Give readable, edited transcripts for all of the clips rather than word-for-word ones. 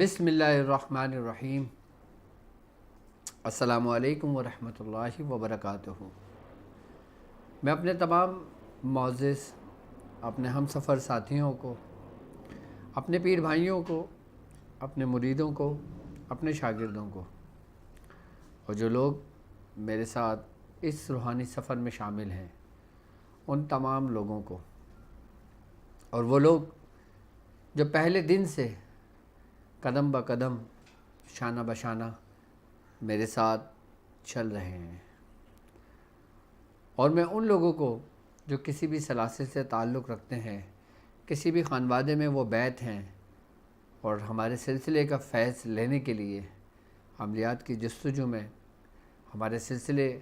بسم اللہ الرحمن الرحیم۔ السلام علیکم ورحمۃ اللہ وبرکاتہ۔ میں اپنے تمام معزز اپنے ہم سفر ساتھیوں کو، اپنے پیر بھائیوں کو، اپنے مریدوں کو، اپنے شاگردوں کو اور جو لوگ میرے ساتھ اس روحانی سفر میں شامل ہیں ان تمام لوگوں کو، اور وہ لوگ جو پہلے دن سے قدم بہ قدم شانہ بہ شانہ میرے ساتھ چل رہے ہیں، اور میں ان لوگوں کو جو کسی بھی سلاسل سے تعلق رکھتے ہیں، کسی بھی خانوادے میں وہ بیت ہیں اور ہمارے سلسلے کا فیض لینے کے لیے عملیات کی جستجو میں ہمارے سلسلے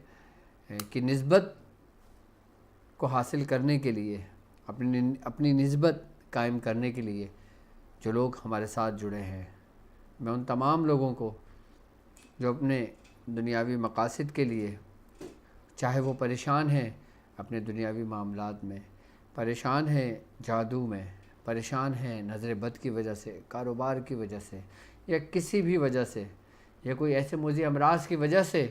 کی نسبت کو حاصل کرنے کے لیے، اپنی نسبت قائم کرنے کے لیے جو لوگ ہمارے ساتھ جڑے ہیں، میں ان تمام لوگوں کو جو اپنے دنیاوی مقاصد کے لیے، چاہے وہ پریشان ہیں اپنے دنیاوی معاملات میں، پریشان ہیں جادو میں، پریشان ہیں نظر بد کی وجہ سے، کاروبار کی وجہ سے، یا کسی بھی وجہ سے، یا کوئی ایسے موذی امراض کی وجہ سے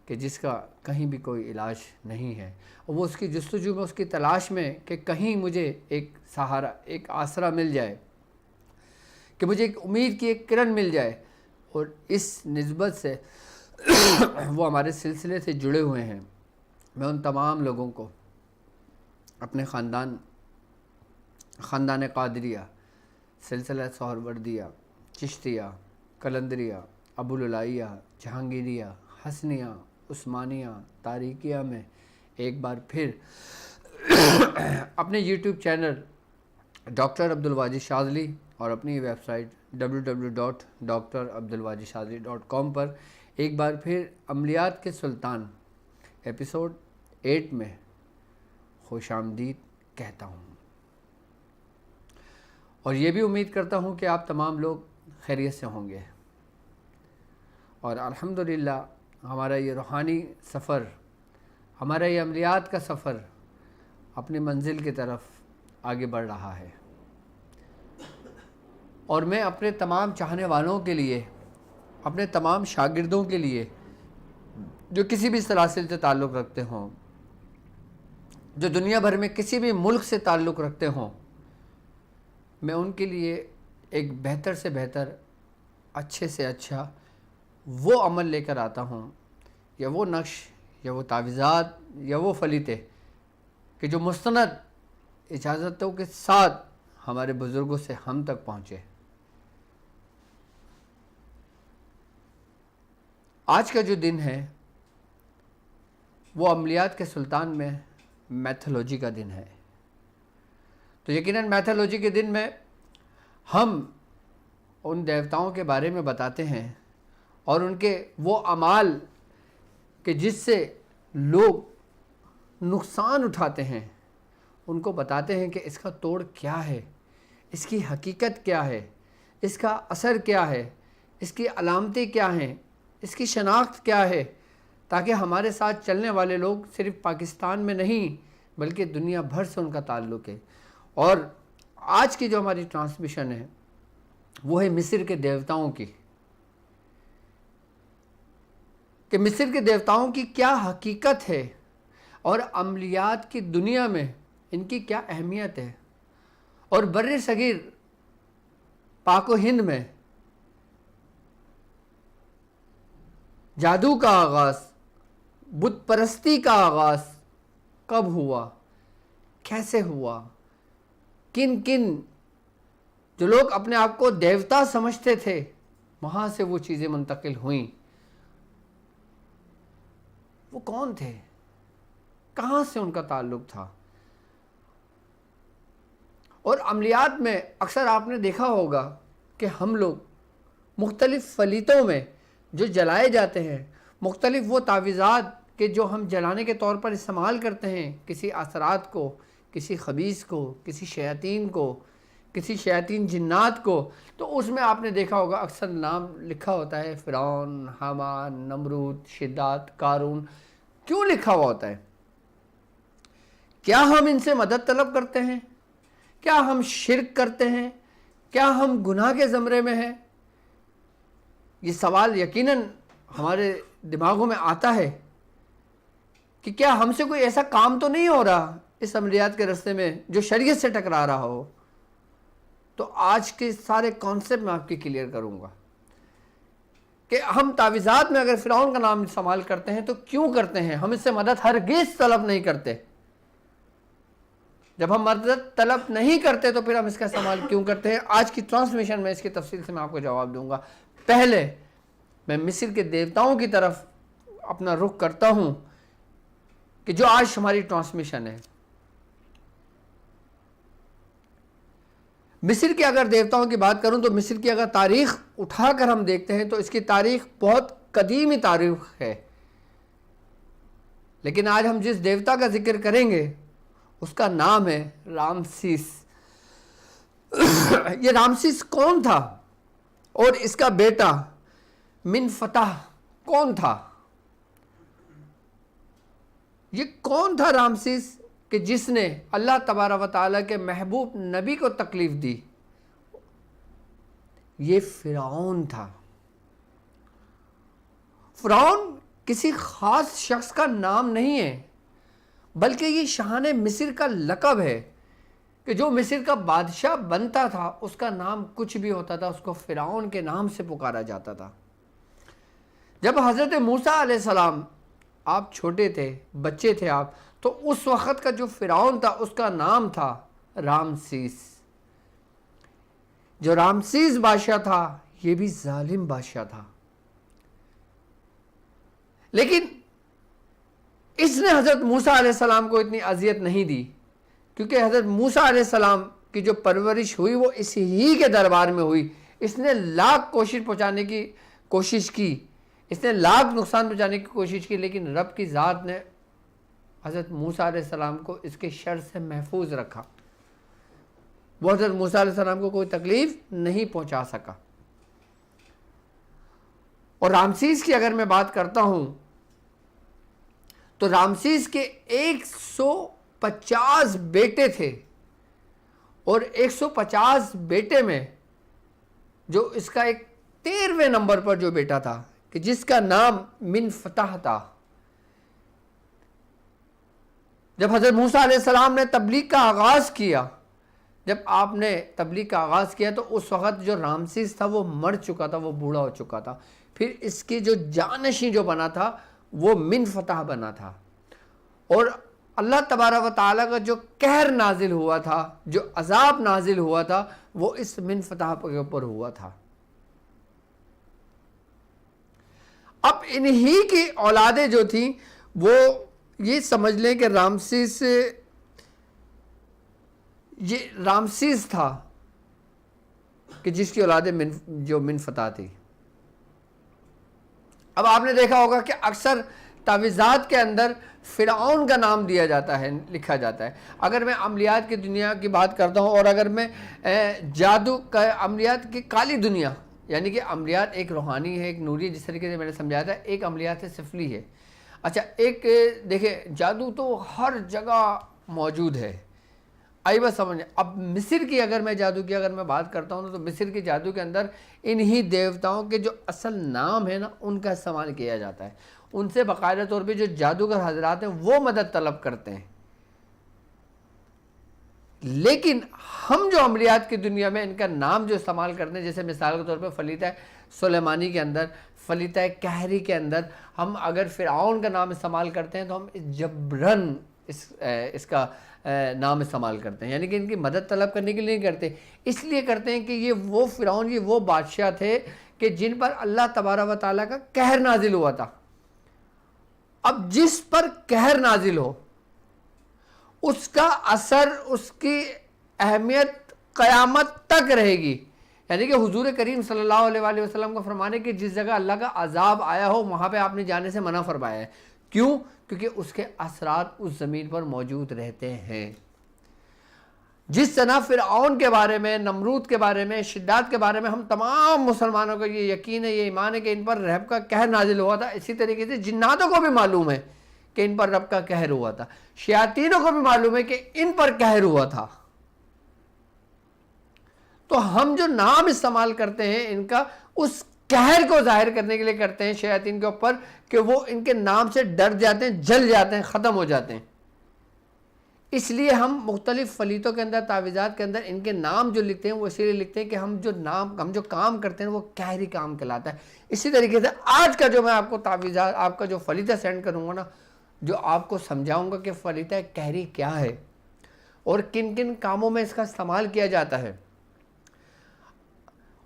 کہ جس کا کہیں بھی کوئی علاج نہیں ہے، اور وہ اس کی جستجو میں، اس کی تلاش میں کہ کہیں مجھے ایک سہارا، ایک آسرا مل جائے، کہ مجھے ایک امید کی ایک کرن مل جائے، اور اس نسبت سے وہ ہمارے سلسلے سے جڑے ہوئے ہیں۔ میں ان تمام لوگوں کو اپنے خاندان قادریہ، سلسلہ سہروردیہ، چشتیہ، قلندریہ، ابوالعلائیہ، جہانگیریہ، حسنیہ، عثمانیہ، تاریکیہ میں ایک بار پھر اپنے یوٹیوب چینل ڈاکٹر عبدالواجد شاذلی اور اپنی ویب سائٹ www.drabdulwajidshazli.com پر ایک بار پھر عملیات کے سلطان ایپیسوڈ 8 میں خوش آمدید کہتا ہوں، اور یہ بھی امید کرتا ہوں کہ آپ تمام لوگ خیریت سے ہوں گے، اور الحمدللہ ہمارا یہ روحانی سفر، ہمارا یہ عملیات کا سفر اپنی منزل کی طرف آگے بڑھ رہا ہے، اور میں اپنے تمام چاہنے والوں کے لیے، اپنے تمام شاگردوں کے لیے جو کسی بھی سلاسل سے تعلق رکھتے ہوں، جو دنیا بھر میں کسی بھی ملک سے تعلق رکھتے ہوں، میں ان کے لیے ایک بہتر سے بہتر، اچھے سے اچھا وہ عمل لے کر آتا ہوں، یا وہ نقش، یا وہ تعویذات، یا وہ فلیتے کہ جو مستند اجازتوں کے ساتھ ہمارے بزرگوں سے ہم تک پہنچے۔ آج کا جو دن ہے وہ عملیات کے سلطان میں میتھولوجی کا دن ہے، تو یقیناً میتھولوجی کے دن میں ہم ان دیوتاؤں کے بارے میں بتاتے ہیں، اور ان کے وہ اعمال کہ جس سے لوگ نقصان اٹھاتے ہیں ان کو بتاتے ہیں کہ اس کا توڑ کیا ہے، اس کی حقیقت کیا ہے، اس کا اثر کیا ہے، اس کی علامتیں کیا ہیں، اس کی شناخت کیا ہے، تاکہ ہمارے ساتھ چلنے والے لوگ صرف پاکستان میں نہیں بلکہ دنیا بھر سے ان کا تعلق ہے۔ اور آج کی جو ہماری ٹرانسمیشن ہے وہ ہے مصر کے دیوتاؤں کی، کہ مصر کے دیوتاؤں کی کیا حقیقت ہے، اور عملیات کی دنیا میں ان کی کیا اہمیت ہے، اور بر صغیر پاک و ہند میں جادو کا آغاز، بت پرستی کا آغاز کب ہوا، کیسے ہوا، کن جو لوگ اپنے آپ کو دیوتا سمجھتے تھے وہاں سے وہ چیزیں منتقل ہوئیں، وہ کون تھے، کہاں سے ان کا تعلق تھا۔ اور عملیات میں اکثر آپ نے دیکھا ہوگا کہ ہم لوگ مختلف فلیتوں میں جو جلائے جاتے ہیں، مختلف وہ تعویذات کہ جو ہم جلانے کے طور پر استعمال کرتے ہیں، کسی اثرات کو، کسی خبیث کو، کسی شیاطین کو، کسی شیاطین جنات کو، تو اس میں آپ نے دیکھا ہوگا اکثر نام لکھا ہوتا ہے فرعون، حامان، نمرود، شداد، قارون۔ کیوں لکھا ہوا ہوتا ہے؟ کیا ہم ان سے مدد طلب کرتے ہیں؟ کیا ہم شرک کرتے ہیں؟ کیا ہم گناہ کے زمرے میں ہیں؟ یہ سوال یقیناً ہمارے دماغوں میں آتا ہے کہ کیا ہم سے کوئی ایسا کام تو نہیں ہو رہا اس عملیات کے راستے میں جو شریعت سے ٹکرا رہا ہو؟ تو آج کے سارے کانسیپٹ میں آپ کی کلیئر کروں گا کہ ہم تعویذات میں اگر فرعون کا نام استعمال کرتے ہیں تو کیوں کرتے ہیں؟ ہم اس سے مدد ہرگز طلب نہیں کرتے۔ جب ہم مدد طلب نہیں کرتے تو پھر ہم اس کا استعمال کیوں کرتے ہیں؟ آج کی ٹرانسمیشن میں اس کی تفصیل سے میں آپ کو جواب دوں گا۔ پہلے میں مصر کے دیوتاؤں کی طرف اپنا رخ کرتا ہوں کہ جو آج ہماری ٹرانسمیشن ہے۔ مصر کے اگر دیوتاؤں کی بات کروں تو مصر کی اگر تاریخ اٹھا کر ہم دیکھتے ہیں تو اس کی تاریخ بہت قدیمی تاریخ ہے، لیکن آج ہم جس دیوتا کا ذکر کریں گے اس کا نام ہے رامسیس۔ یہ رامسیس کون تھا اور اس کا بیٹا منفتح کون تھا؟ یہ کون تھا رامسیس کہ جس نے اللہ تبارک و تعالیٰ کے محبوب نبی کو تکلیف دی؟ یہ فرعون تھا۔ فرعون کسی خاص شخص کا نام نہیں ہے، بلکہ یہ شاہان مصر کا لقب ہے کہ جو مصر کا بادشاہ بنتا تھا اس کا نام کچھ بھی ہوتا تھا اس کو فرعون کے نام سے پکارا جاتا تھا۔ جب حضرت موسیٰ علیہ السلام آپ چھوٹے تھے، بچے تھے آپ، تو اس وقت کا جو فرعون تھا اس کا نام تھا رامسیس۔ جو رامسیس بادشاہ تھا یہ بھی ظالم بادشاہ تھا، لیکن اس نے حضرت موسیٰ علیہ السلام کو اتنی اذیت نہیں دی، کیونکہ حضرت موسیٰ علیہ السلام کی جو پرورش ہوئی وہ اسی ہی کے دربار میں ہوئی۔ اس نے لاکھ کوشش پہنچانے کی کوشش کی، اس نے لاکھ نقصان پہنچانے کی کوشش کی، لیکن رب کی ذات نے حضرت موسیٰ علیہ السلام کو اس کے شر سے محفوظ رکھا۔ وہ حضرت موسیٰ علیہ السلام کو کوئی تکلیف نہیں پہنچا سکا۔ اور رامسیس کی اگر میں بات کرتا ہوں تو رامسیس کے 150 بیٹے تھے، اور 150 بیٹے میں جو اس کا ایک 13ویں نمبر پر جو بیٹا تھا کہ جس کا نام منفتح تھا۔ جب حضرت موسیٰ علیہ السلام نے تبلیغ کا آغاز کیا، جب آپ نے تبلیغ کا آغاز کیا تو اس وقت جو رامسیس تھا وہ مر چکا تھا، وہ بوڑھا ہو چکا تھا۔ پھر اس کی جو جانشین جو بنا تھا وہ منفتح بنا تھا، اور اللہ تبارک و تعالیٰ کا جو قہر نازل ہوا تھا، جو عذاب نازل ہوا تھا، وہ اس منفتح کے اوپر ہوا تھا۔ اب انہی کی اولادیں جو تھیں وہ یہ سمجھ لیں کہ رامسیس تھا کہ جس کی اولادیں جو منفتح تھی۔ اب آپ نے دیکھا ہوگا کہ اکثر تعویذات کے اندر فرعون کا نام دیا جاتا ہے، لکھا جاتا ہے۔ اگر میں عملیات کی دنیا کی بات کرتا ہوں، اور اگر میں جادو کا عملیات کی کالی دنیا، یعنی کہ عملیات ایک روحانی ہے، ایک نوری، جس طریقے سے میں نے سمجھایا تھا، ایک عملیات سفلی ہے۔ اچھا، ایک دیکھیں جادو تو ہر جگہ موجود ہے، آئی بات سمجھیں۔ اب مصر کی اگر میں جادو کی اگر میں بات کرتا ہوں تو مصر کی جادو کے اندر انہی دیوتاؤں کے جو اصل نام ہیں نا ان کا استعمال کیا جاتا ہے، ان سے باقاعدہ طور پہ جو جادوگر حضرات ہیں وہ مدد طلب کرتے ہیں۔ لیکن ہم جو عملیات کی دنیا میں ان کا نام جو استعمال کرتے ہیں، جیسے مثال کے طور پہ فلیتہ سلیمانی کے اندر، فلیتہ قہری کے اندر، ہم اگر فرعون کا نام استعمال کرتے ہیں تو ہم جبرن اس کا نام استعمال کرتے ہیں، یعنی کہ ان کی مدد طلب کرنے کے لیے نہیں کرتے، اس لیے کرتے ہیں کہ یہ وہ فرعون، یہ وہ بادشاہ تھے کہ جن پر اللہ تبارک و تعالیٰ کا قہر نازل ہوا تھا۔ اب جس پر قہر نازل ہو اس کا اثر، اس کی اہمیت قیامت تک رہے گی، یعنی کہ حضور کریم صلی اللہ علیہ وآلہ وسلم کو فرمانے کہ جس جگہ اللہ کا عذاب آیا ہو وہاں پہ آپ نے جانے سے منع فرمایا ہے۔ کیوں؟ کیونکہ اس کے اثرات اس زمین پر موجود رہتے ہیں۔ جس طرح فرعون کے بارے میں، نمرود کے بارے میں، شداد کے بارے میں ہم تمام مسلمانوں کو یہ یقین ہے، یہ ایمان ہے کہ ان پر رب کا قہر نازل ہوا تھا، اسی طریقے سے جناتوں کو بھی معلوم ہے کہ ان پر رب کا قہر ہوا تھا، شیاطینوں کو بھی معلوم ہے کہ ان پر قہر ہوا تھا۔ تو ہم جو نام استعمال کرتے ہیں ان کا، اس قہر کو ظاہر کرنے کے لیے کرتے ہیں شیاطین کے اوپر کہ وہ ان کے نام سے ڈر جاتے ہیں، جل جاتے ہیں، ختم ہو جاتے ہیں۔ اس لیے ہم مختلف فلیتوں کے اندر، تعویذات کے اندر ان کے نام جو لکھتے ہیں وہ اسی لیے لکھتے ہیں کہ ہم جو کام کرتے ہیں وہ قہری کام کہلاتا ہے۔ اسی طریقے سے آج کا جو میں آپ کو تعویذات، آپ کا جو فلیتہ سینڈ کروں گا نا، جو آپ کو سمجھاؤں گا کہ فلیتہ قہری کیا ہے اور کن کن کاموں میں اس کا استعمال کیا جاتا ہے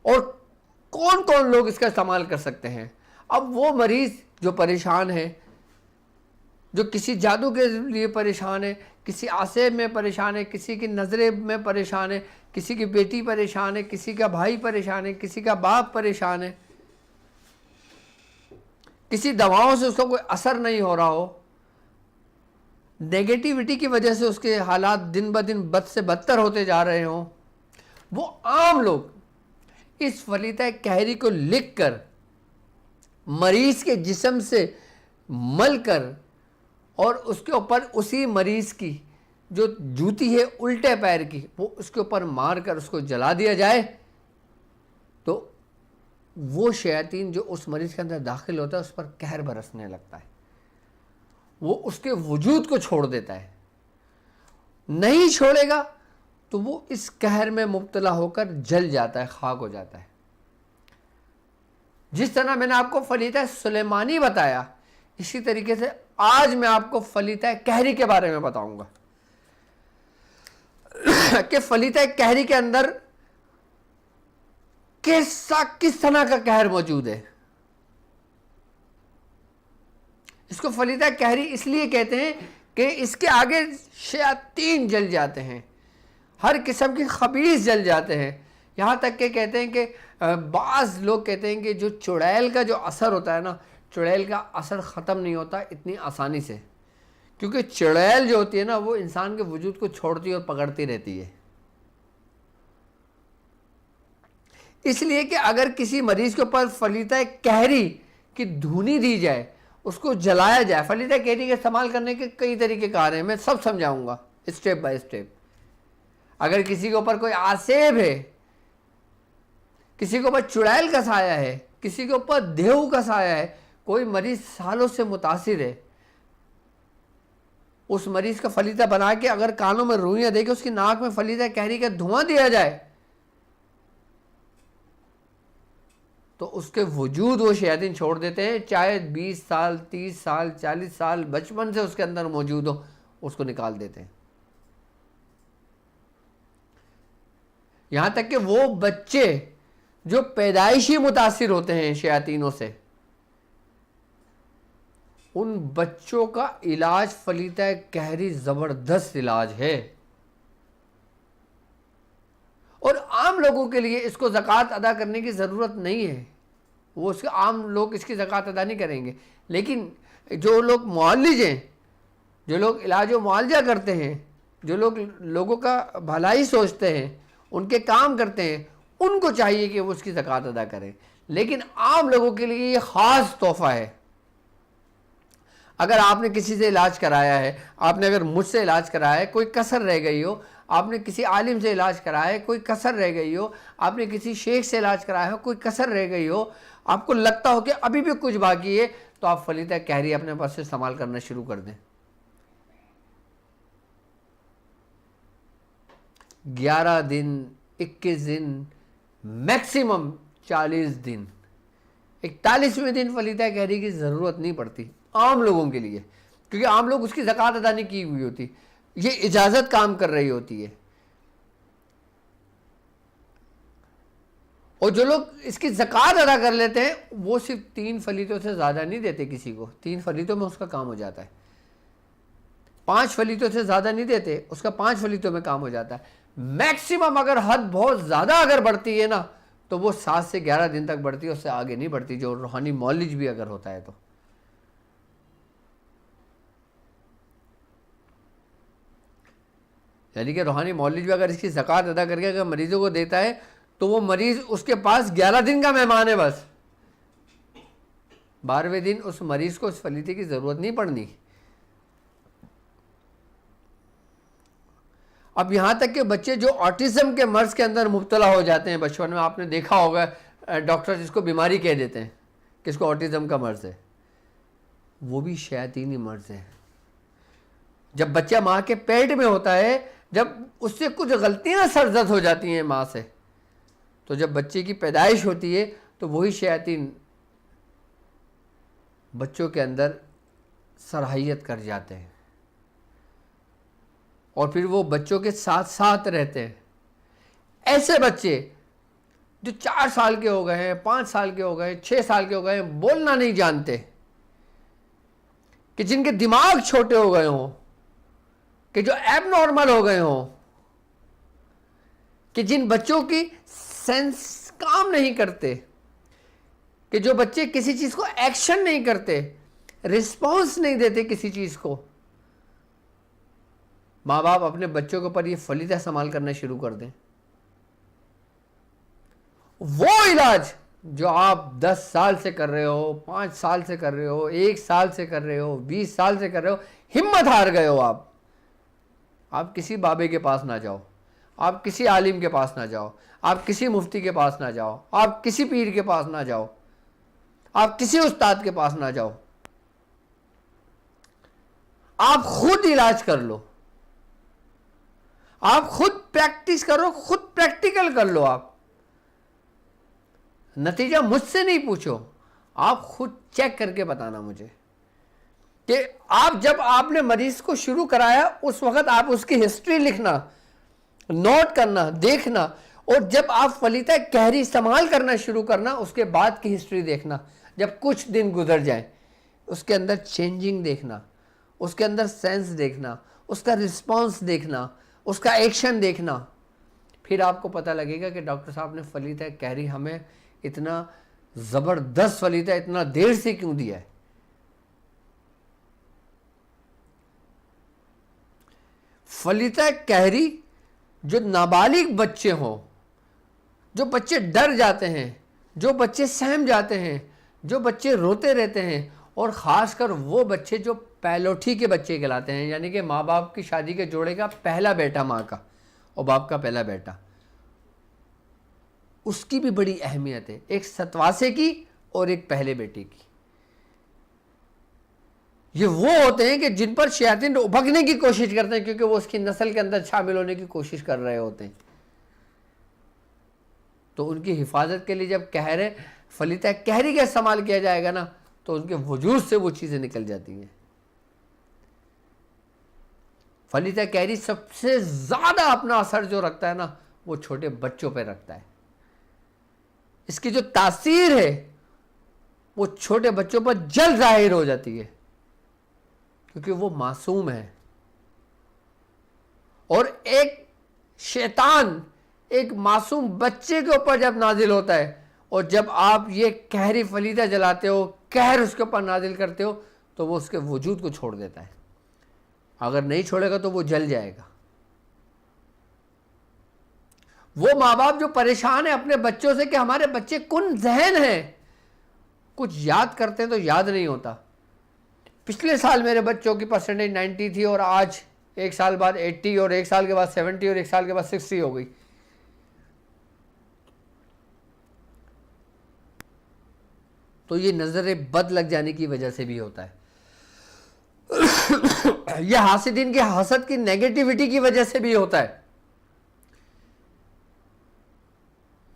اور کون کون لوگ اس کا استعمال کر سکتے ہیں۔ اب وہ مریض جو پریشان ہے، جو کسی جادو کے لیے پریشان ہے، کسی عصب میں پریشان ہے، کسی کی نظریں میں پریشان ہے، کسی کی بیٹی پریشان ہے، کسی کا بھائی پریشان ہے، کسی کا باپ پریشان ہے، کسی دواؤں سے اس کو کوئی اثر نہیں ہو رہا ہو، نیگیٹیوٹی کی وجہ سے اس کے حالات دن بدن بد سے بدتر ہوتے جا رہے ہوں، وہ عام لوگ اس فلیتہ قہری کو لکھ کر مریض کے جسم سے مل کر اور اس کے اوپر اسی مریض کی جو جوتی ہے الٹے پیر کی، وہ اس کے اوپر مار کر اس کو جلا دیا جائے، تو وہ شیاطین جو اس مریض کے اندر داخل ہوتا ہے اس پر قہر برسنے لگتا ہے، وہ اس کے وجود کو چھوڑ دیتا ہے۔ نہیں چھوڑے گا تو وہ اس قہر میں مبتلا ہو کر جل جاتا ہے، خاک ہو جاتا ہے۔ جس طرح میں نے آپ کو فلیتہ سلیمانی بتایا، اسی طریقے سے آج میں آپ کو فلیتہ قہری کے بارے میں بتاؤں گا کہ فلیتہ قہری کے اندر کس طرح کا قہر موجود ہے۔ اس کو فلیتہ قہری اس لیے کہتے ہیں کہ اس کے آگے شیاطین جل جاتے ہیں، ہر قسم کی خبیث جل جاتے ہیں۔ یہاں تک کہ کہتے ہیں کہ بعض لوگ کہتے ہیں کہ جو چڑیل کا جو اثر ہوتا ہے نا، چڑیل کا اثر ختم نہیں ہوتا اتنی آسانی سے، کیونکہ چڑیل جو ہوتی ہے نا وہ انسان کے وجود کو چھوڑتی اور پکڑتی رہتی ہے۔ اس لیے کہ اگر کسی مریض کے اوپر فلیتہ قہری کی دھونی دی جائے، اس کو جلایا جائے، فلیتہ قہری کے استعمال کرنے کے کئی طریقے کار ہیں، میں سب سمجھاؤں گا اسٹیپ بائی اسٹیپ۔ اگر کسی کے اوپر کوئی عصب ہے، کسی کے اوپر چڑیل کا سایہ ہے، کسی کے اوپر دیو کا سایہ ہے، کوئی مریض سالوں سے متاثر ہے، اس مریض کا فلیتہ بنا کے اگر کانوں میں روئیاں دے کے اس کی ناک میں فلیتہ قہری کا دھواں دیا جائے تو اس کے وجود وہ شیاطین چھوڑ دیتے ہیں، چاہے 20 سال 30 سال 40 سال بچپن سے اس کے اندر موجود ہو، اس کو نکال دیتے ہیں۔ یہاں تک کہ وہ بچے جو پیدائشی متاثر ہوتے ہیں شیاطینوں سے، ان بچوں کا علاج فلیتہ قہری زبردست علاج ہے۔ اور عام لوگوں کے لیے اس کو زکوٰۃ ادا کرنے کی ضرورت نہیں ہے، وہ اس کے عام لوگ اس کی زکوٰۃ ادا نہیں کریں گے، لیکن جو لوگ معالج ہیں، جو لوگ علاج و معالجہ کرتے ہیں، جو لوگ لوگوں کا بھلائی سوچتے ہیں، ان کے کام کرتے ہیں، ان کو چاہیے کہ وہ اس کی زکوٰۃ ادا کریں۔ لیکن عام لوگوں کے لیے یہ خاص تحفہ ہے۔ اگر آپ نے کسی سے علاج کرایا ہے، آپ نے اگر مجھ سے علاج کرایا ہے، کوئی کسر رہ گئی ہو، آپ نے کسی عالم سے علاج کرایا ہے، کوئی کسر رہ گئی ہو، آپ نے کسی شیخ سے علاج کرایا ہو، کوئی کسر رہ گئی ہو، آپ کو لگتا ہو کہ ابھی بھی کچھ باقی ہے، تو آپ فلیتہ قہری اپنے پاس سے استعمال کرنا شروع کر دیں۔ 11 دن 21 دن میکسیمم 40 دن، 41ویں دن فلیتہ قہری کی ضرورت نہیں پڑتی عام لوگوں کے لیے، کیونکہ عام لوگ اس کی زکوٰۃ ادا نہیں کی ہوئی ہوتی، یہ اجازت کام کر رہی ہوتی ہے۔ اور جو لوگ اس کی زکوٰۃ ادا کر لیتے ہیں وہ صرف 3 فلیتوں سے زیادہ نہیں دیتے کسی کو، 3 فلیتوں میں اس کا کام ہو جاتا ہے۔ 5 فلیتوں سے زیادہ نہیں دیتے، اس کا 5 فلیتوں میں کام ہو جاتا ہے۔ میکسیمم اگر حد بہت زیادہ اگر بڑھتی ہے نا تو وہ 7 سے 11 دن تک بڑھتی ہے، اس سے آگے نہیں بڑھتی، جو روحانی معالج بھی اگر ہوتا ہے تو۔ یعنی کہ روحانی معالج بھی اگر اس کی زکوٰۃ ادا کر کے اگر مریضوں کو دیتا ہے تو وہ مریض اس کے پاس 11 دن کا مہمان ہے، بس 12ویں دن اس مریض کو اس فلیتے کی ضرورت نہیں پڑنی۔ اب یہاں تک کہ بچے جو آٹزم کے مرض کے اندر مبتلا ہو جاتے ہیں، بچپن میں آپ نے دیکھا ہوگا ڈاکٹر جس کو بیماری کہہ دیتے ہیں کہ اس کو آٹزم کا مرض ہے، وہ بھی شیاطینی مرض ہے۔ جب بچہ ماں کے پیٹ میں ہوتا ہے، جب اس سے کچھ غلطیاں سرزد ہو جاتی ہیں ماں سے، تو جب بچے کی پیدائش ہوتی ہے تو وہی شیاطین بچوں کے اندر صلاحیت کر جاتے ہیں، اور پھر وہ بچوں کے ساتھ ساتھ رہتے ہیں۔ ایسے بچے جو 4 سال کے ہو گئے ہیں، 5 سال کے ہو گئے ہیں، 6 سال کے ہو گئے ہیں، بولنا نہیں جانتے، کہ جن کے دماغ چھوٹے ہو گئے ہوں، کہ جو ایب نارمل ہو گئے ہوں، کہ جن بچوں کی سینس کام نہیں کرتے، کہ جو بچے کسی چیز کو ایکشن نہیں کرتے، رسپانس نہیں دیتے کسی چیز کو، ماں باپ اپنے بچوں کے اوپر یہ فلیدہ استعمال کرنا شروع کر دیں۔ وہ علاج جو آپ 10 سال سے کر رہے ہو، 5 سال سے کر رہے ہو، 1 سال سے کر رہے ہو، 20 سال سے کر رہے ہو، ہمت ہار گئے ہو آپ کسی بابے کے پاس نہ جاؤ، آپ کسی عالم کے پاس نہ جاؤ، آپ کسی مفتی کے پاس نہ جاؤ، آپ کسی پیر کے پاس نہ جاؤ، آپ کسی استاد کے پاس نہ جاؤ، آپ خود علاج کر لو، آپ خود پریکٹس کرو، خود پریکٹیکل کر لو۔ آپ نتیجہ مجھ سے نہیں پوچھو، آپ خود چیک کر کے بتانا مجھے کہ جب آپ نے مریض کو شروع کرایا اس وقت آپ اس کی ہسٹری لکھنا، نوٹ کرنا، دیکھنا، اور جب آپ فلیطہ قہری استعمال کرنا شروع کرنا اس کے بعد کی ہسٹری دیکھنا۔ جب کچھ دن گزر جائیں اس کے اندر چینجنگ دیکھنا، اس کے اندر سینس دیکھنا، اس کا رسپانس دیکھنا، اس کا ایکشن دیکھنا، پھر آپ کو پتہ لگے گا کہ ڈاکٹر صاحب نے فلیطہ قہری ہمیں اتنا زبردست فلیطہ اتنا دیر سے کیوں دیا ہے۔ فلیطہ قہری جو نابالغ بچے ہوں، جو بچے ڈر جاتے ہیں، جو بچے سہم جاتے ہیں، جو بچے روتے رہتے ہیں، اور خاص کر وہ بچے جو پیلوٹھی کے بچے کہلاتے ہیں، یعنی کہ ماں باپ کی شادی کے جوڑے کا پہلا بیٹا ماں کا اور باپ کا پہلا بیٹا، اس کی بھی بڑی اہمیت ہے، ایک ستواسے کی اور ایک پہلے بیٹے کی۔ یہ وہ ہوتے ہیں کہ جن پر شیاطین بھگنے کی کوشش کرتے ہیں کیونکہ وہ اس کی نسل کے اندر شامل ہونے کی کوشش کر رہے ہوتے ہیں، تو ان کی حفاظت کے لیے جب فلیطہ قہری کا استعمال کیا جائے گا نا تو ان کے وجود سے وہ چیزیں نکل جاتی ہیں۔ فلیطہ قہری سب سے زیادہ اپنا اثر جو رکھتا ہے نا وہ چھوٹے بچوں پہ رکھتا ہے، اس کی جو تاثیر ہے وہ چھوٹے بچوں پر جلد ظاہر ہو جاتی ہے کیونکہ وہ معصوم ہے، اور ایک شیطان ایک معصوم بچے کے اوپر جب نازل ہوتا ہے اور جب آپ یہ قہری فلیطہ جلاتے ہو، قہر اس کے اوپر نازل کرتے ہو تو وہ اس کے وجود کو چھوڑ دیتا ہے، اگر نہیں چھوڑے گا تو وہ جل جائے گا۔ وہ ماں باپ جو پریشان ہیں اپنے بچوں سے کہ ہمارے بچے کن ذہن ہیں، کچھ یاد کرتے ہیں تو یاد نہیں ہوتا۔ پچھلے سال میرے بچوں کی پرسنٹیج 90 تھی اور آج 1 سال بعد 80 اور 1 سال کے بعد 70 اور 1 سال کے بعد 60 ہو گئی۔ تو یہ نظر بد لگ جانے کی وجہ سے بھی ہوتا ہے، یہ حاسدین کے حسد کی نیگیٹیوٹی کی وجہ سے بھی ہوتا ہے،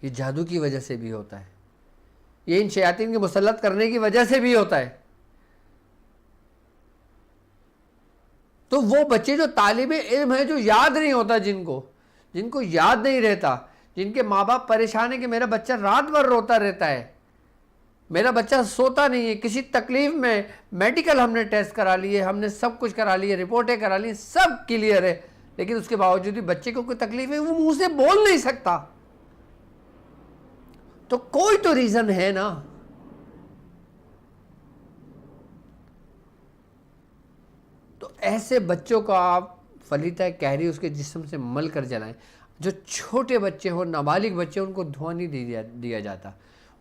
یہ جادو کی وجہ سے بھی ہوتا ہے، یہ ان شیاطین کے مسلط کرنے کی وجہ سے بھی ہوتا ہے۔ تو وہ بچے جو طالب علم ہیں جو یاد نہیں ہوتا، جن کو یاد نہیں رہتا، جن کے ماں باپ پریشان ہیں کہ میرا بچہ رات بھر روتا رہتا ہے، میرا بچہ سوتا نہیں ہے، کسی تکلیف میں میڈیکل ہم نے ٹیسٹ کرا لیے، ہم نے سب کچھ کرا لیے، رپورٹیں کرا لی، سب کلیئر ہے، لیکن اس کے باوجود بھی بچے کو کوئی تکلیف ہے، وہ منہ سے بول نہیں سکتا، تو کوئی تو ریزن ہے نا۔ تو ایسے بچوں کو آپ فلیطہ قہری اس کے جسم سے مل کر جلائیں۔ جو چھوٹے بچے ہوں، نابالغ بچے، ان کو دھواں نہیں دیا جاتا،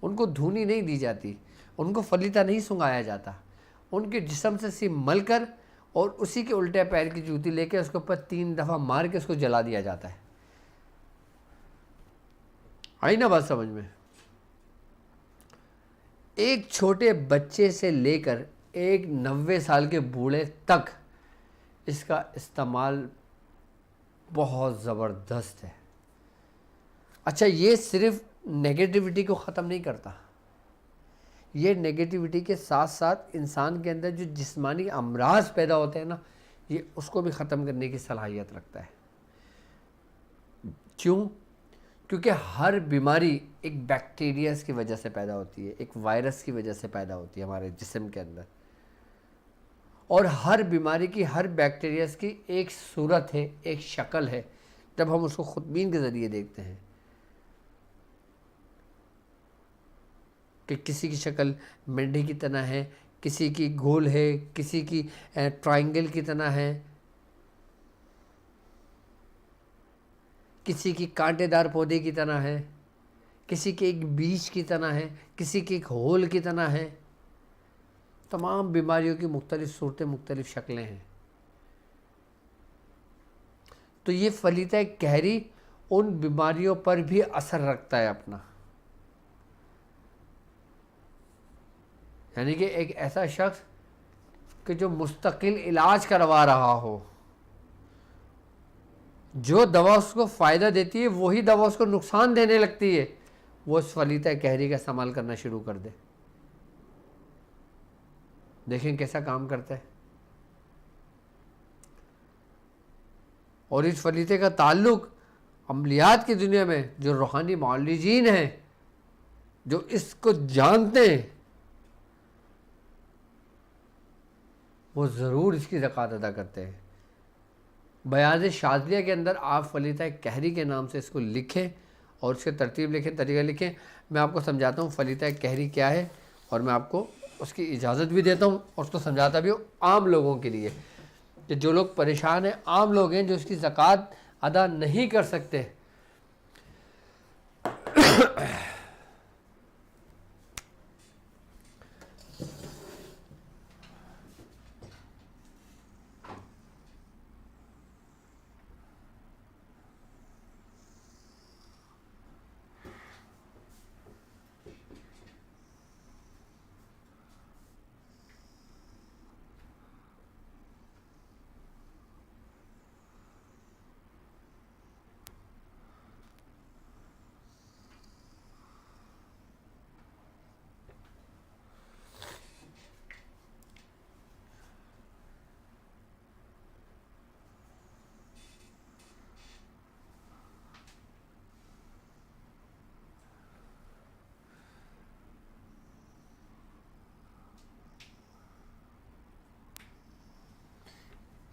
ان کو دھونی نہیں دی جاتی، ان کو فلیطہ نہیں سنگایا جاتا، ان کے جسم سے صرف مل کر اور اسی کے الٹے پیر کی جوتی لے کے اس کے اوپر 3 دفعہ مار کے اس کو جلا دیا جاتا ہے۔ آئی نا بات سمجھ میں؟ ایک چھوٹے بچے سے لے کر ایک 90 سال کے بوڑھے تک اس کا استعمال بہت زبردست ہے۔ اچھا، یہ صرف نیگیٹیوٹی کو ختم نہیں کرتا، یہ نیگیٹیوٹی کے ساتھ ساتھ انسان کے اندر جو جسمانی امراض پیدا ہوتے ہیں نا، یہ اس کو بھی ختم کرنے کی صلاحیت رکھتا ہے۔ کیوں؟ کیونکہ ہر بیماری ایک بیکٹیریاز کی وجہ سے پیدا ہوتی ہے، ایک وائرس کی وجہ سے پیدا ہوتی ہے ہمارے جسم کے اندر، اور ہر بیماری کی، ہر بیکٹیریاز کی ایک صورت ہے، ایک شکل ہے جب ہم اس کو خودبین کے ذریعے دیکھتے ہیں، کہ کسی کی شکل مینڈی کی طرح ہے، کسی کی گول ہے، کسی کی ٹرائنگل کی طرح ہے، کسی کی کانٹے دار پودے کی طرح ہے، کسی کے ایک بیج کی طرح ہے، کسی کی ایک ہول کی طرح ہے۔ تمام بیماریوں کی مختلف صورتیں، مختلف شکلیں ہیں۔ تو یہ فلیتہ کہری ان بیماریوں پر بھی اثر رکھتا ہے اپنا، یعنی کہ ایک ایسا شخص کہ جو مستقل علاج کروا رہا ہو، جو دوا اس کو فائدہ دیتی ہے وہی دوا اس کو نقصان دینے لگتی ہے، وہ اس فلیتہ کہری کا استعمال کرنا شروع کر دے۔ دیکھیں کیسا کام کرتا ہے۔ اور اس فلیتے کا تعلق عملیات کی دنیا میں جو روحانی معالجین ہیں، جو اس کو جانتے ہیں، وہ ضرور اس کی زکوٰۃ ادا کرتے ہیں۔ بیاض شاذلیہ کے اندر آپ فلیتہ کہری کے نام سے اس کو لکھیں اور اس کے ترتیب لکھیں، طریقہ لکھیں۔ میں آپ کو سمجھاتا ہوں فلیتہ کہری کیا ہے، اور میں آپ کو اس کی اجازت بھی دیتا ہوں اور اس کو سمجھاتا بھی ہوں عام لوگوں کے لیے، کہ جو لوگ پریشان ہیں، عام لوگ ہیں جو اس کی زکوٰۃ ادا نہیں کر سکتے۔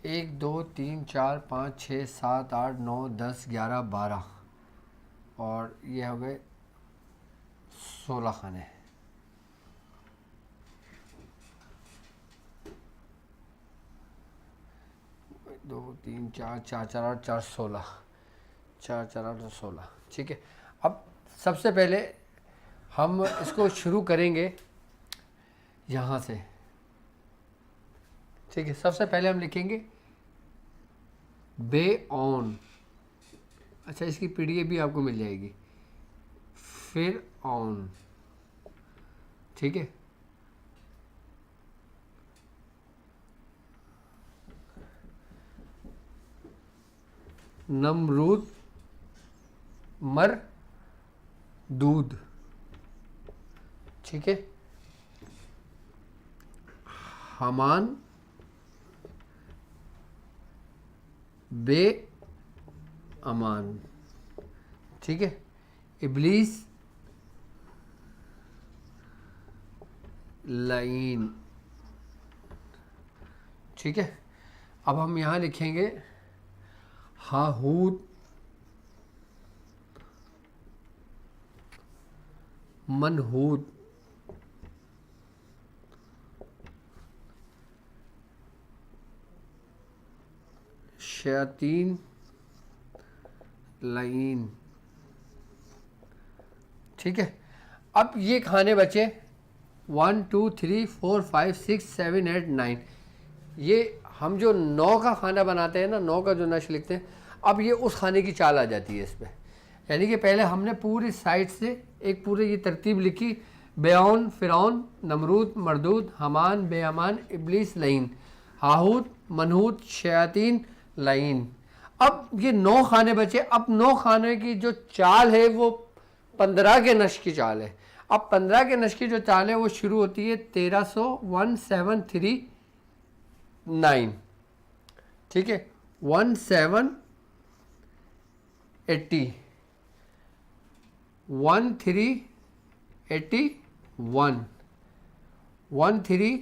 ایک، دو، تین، چار، پانچ، چھ، سات، آٹھ، نو، 10، 11، 12 اور یہ ہو گئے 16 خانے۔ 2 3 4 4 4 8 4 16 4 4 8 16 ٹھیک ہے۔ اب سب سے پہلے ہم اس کو شروع کریں گے یہاں سے، ٹھیک ہے۔ سب سے پہلے ہم لکھیں گے بے اون، اچھا اس کی پی ڈی ایف بھی آپ کو مل جائے گی، پھر آن، ٹھیک ہے۔ نمرود مر دودھ، ٹھیک ہے۔ حمان بے امان، ٹھیک ہے۔ ابلیس لعین، ٹھیک ہے۔ اب ہم یہاں لکھیں گے ہاہوت منحوت، شیاطین لعین، ٹھیک ہے۔ اب یہ کھانے بچے 1 2 3 4 5 6 7 8 9، یہ ہم جو 9 کا کھانا بناتے ہیں نا، 9 کا جو نشر لکھتے ہیں، اب یہ اس کھانے کی چال آ جاتی ہے اس پہ۔ یعنی کہ پہلے ہم نے پوری سائڈ سے ایک پورے یہ ترتیب لکھی بیعون فرعون، نمرود مردود، حامان بے امان، ابلیس لعین، ہاہوت منحوت، شیاطین لعین۔ اب یہ 9 خانے بچے۔ اب 9 خانے کی جو چال ہے وہ 15 کے نشر کی چال ہے۔ اب 15 کے نشر کی جو چال ہے وہ شروع ہوتی ہے 1301,739، ٹھیک ہے، 1780، 1381، 1382،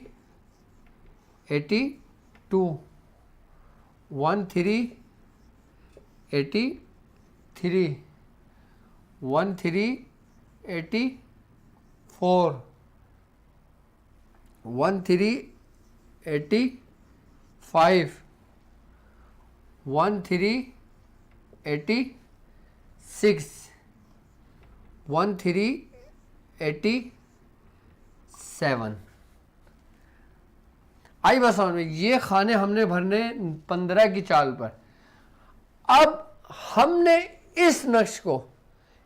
1383، 1384، 1385، 1386، 1387۔ آئی بات سمجھ میں؟ یہ خانے ہم نے بھرنے 15 کی چال پر۔ اب ہم نے اس نقش کو،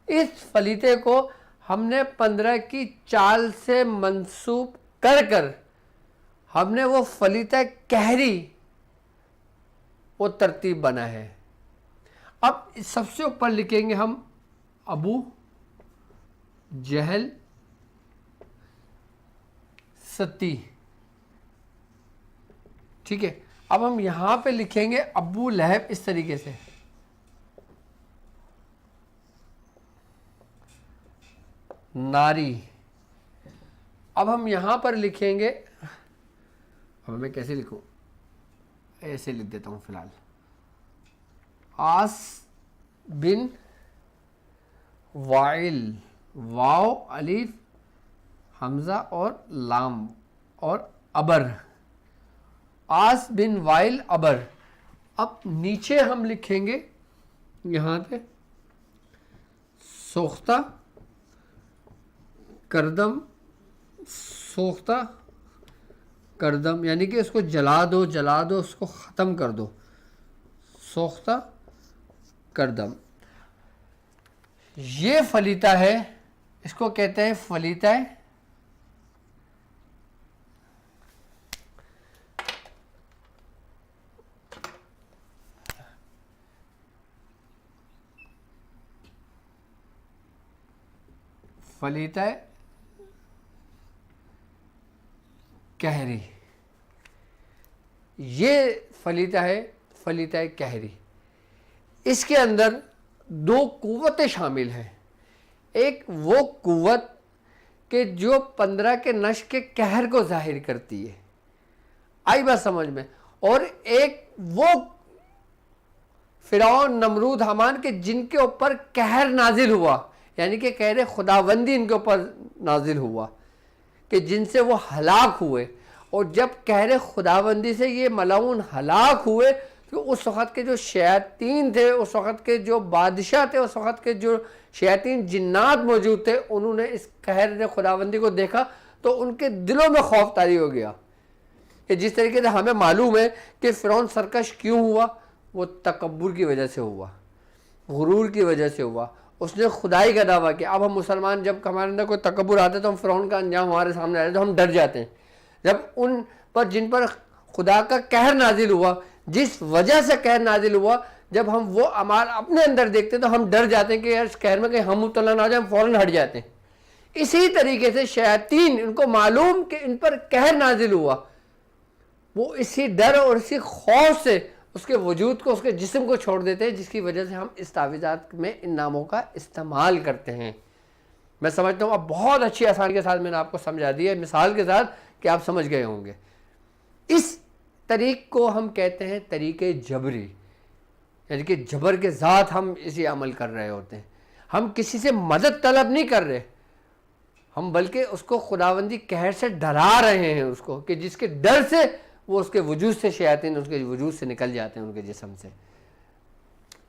اس فلیتے کو ہم نے 15 کی چال سے منسوب کر کر ہم نے وہ فلیتہ کہری وہ ترتیب بنا ہے۔ اب سب سے اوپر لکھیں گے ہم ابو جہل ستی، ٹھیک ہے۔ اب ہم یہاں پہ لکھیں گے ابو لہب اس طریقے سے، ناری۔ اب ہم یہاں پر لکھیں گے، اب میں کیسے لکھوں، ایسے لکھ دیتا ہوں فی الحال، آس بن وائل، واو الف حمزہ اور لام اور ابر، آس بن وائل ابر۔ اب نیچے ہم لکھیں گے یہاں پہ سوختہ کردم، سوختہ کردم، یعنی کہ اس کو جلا دو، جلا دو، اس کو ختم کر دو، سوختہ کردم۔ یہ فلیتہ ہے، اس کو کہتے ہیں فلیتہ فلیتہ کہری۔ یہ فلیتہ ہے فلیتہ کہری۔ اس کے اندر 2 قوتیں شامل ہیں۔ ایک وہ قوت کہ جو 15 کے نشر کے قہر کو ظاہر کرتی ہے، آئی بات سمجھ میں، اور ایک وہ فرعون نمرود حامان کے جن کے اوپر قہر نازل ہوا، یعنی کہ قہر خداوندی ان کے اوپر نازل ہوا کہ جن سے وہ ہلاک ہوئے۔ اور جب قہر خداوندی سے یہ ملعون ہلاک ہوئے تو اس وقت کے جو شیاطین تھے، اس وقت کے جو بادشاہ تھے، اس وقت کے جو شیاطین جنات موجود تھے، انہوں نے اس قہر خداوندی کو دیکھا تو ان کے دلوں میں خوف طاری ہو گیا کہ جس طریقے سے ہمیں معلوم ہے کہ فرعون سرکش کیوں ہوا، وہ تکبر کی وجہ سے ہوا، غرور کی وجہ سے ہوا، اس نے خدائی کا دعویٰ کیا۔ اب ہم مسلمان جب ہمارے اندر کوئی تکبر آتا ہے تو ہم فرعون کا انجام ہمارے سامنے آتا ہے تو ہم ڈر جاتے ہیں۔ جب ان پر جن پر خدا کا قہر نازل ہوا، جس وجہ سے قہر نازل ہوا، جب ہم وہ اعمال اپنے اندر دیکھتے ہیں تو ہم ڈر جاتے ہیں کہ یار اس قہر میں کہیں ہم مبتلا نہ ہو جائیں، ہم فوراً ہٹ جاتے ہیں۔ اسی طریقے سے شیاطین، ان کو معلوم کہ ان پر قہر نازل ہوا، وہ اسی ڈر اور اسی خوف سے اس کے وجود کو، اس کے جسم کو چھوڑ دیتے ہیں، جس کی وجہ سے ہم اس تعویذات میں ان ناموں کا استعمال کرتے ہیں۔ میں سمجھتا ہوں اب بہت اچھی آسانی کے ساتھ میں نے آپ کو سمجھا دیا ہے، مثال کے ساتھ، کہ آپ سمجھ گئے ہوں گے۔ اس طریق کو ہم کہتے ہیں طریقے جبری، یعنی کہ جبر کے ذات ہم اسی عمل کر رہے ہوتے ہیں۔ ہم کسی سے مدد طلب نہیں کر رہے، ہم بلکہ اس کو خداوندی قہر سے ڈرا رہے ہیں، اس کو کہ جس کے ڈر سے وہ اس کے وجود سے شیاطین اس کے وجود سے نکل جاتے ہیں، ان کے جسم سے۔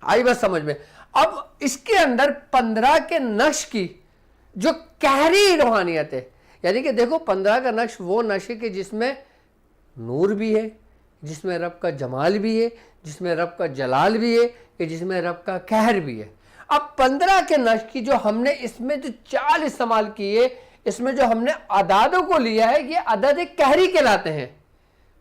آئی بس سمجھ میں؟ اب اس کے اندر 15 کے نقش کی جو قہری روحانیت ہے، یعنی کہ دیکھو 15 کا نقش وہ نقش ہے کہ جس میں نور بھی ہے، جس میں رب کا جمال بھی ہے، جس میں رب کا جلال بھی ہے، کہ جس میں رب کا قہر بھی ہے۔ اب 15 کے نقش کی جو ہم نے اس میں جو چال استعمال کی ہے، اس میں جو ہم نے اعدادوں کو لیا ہے یہ عدد قہری کہلاتے ہیں.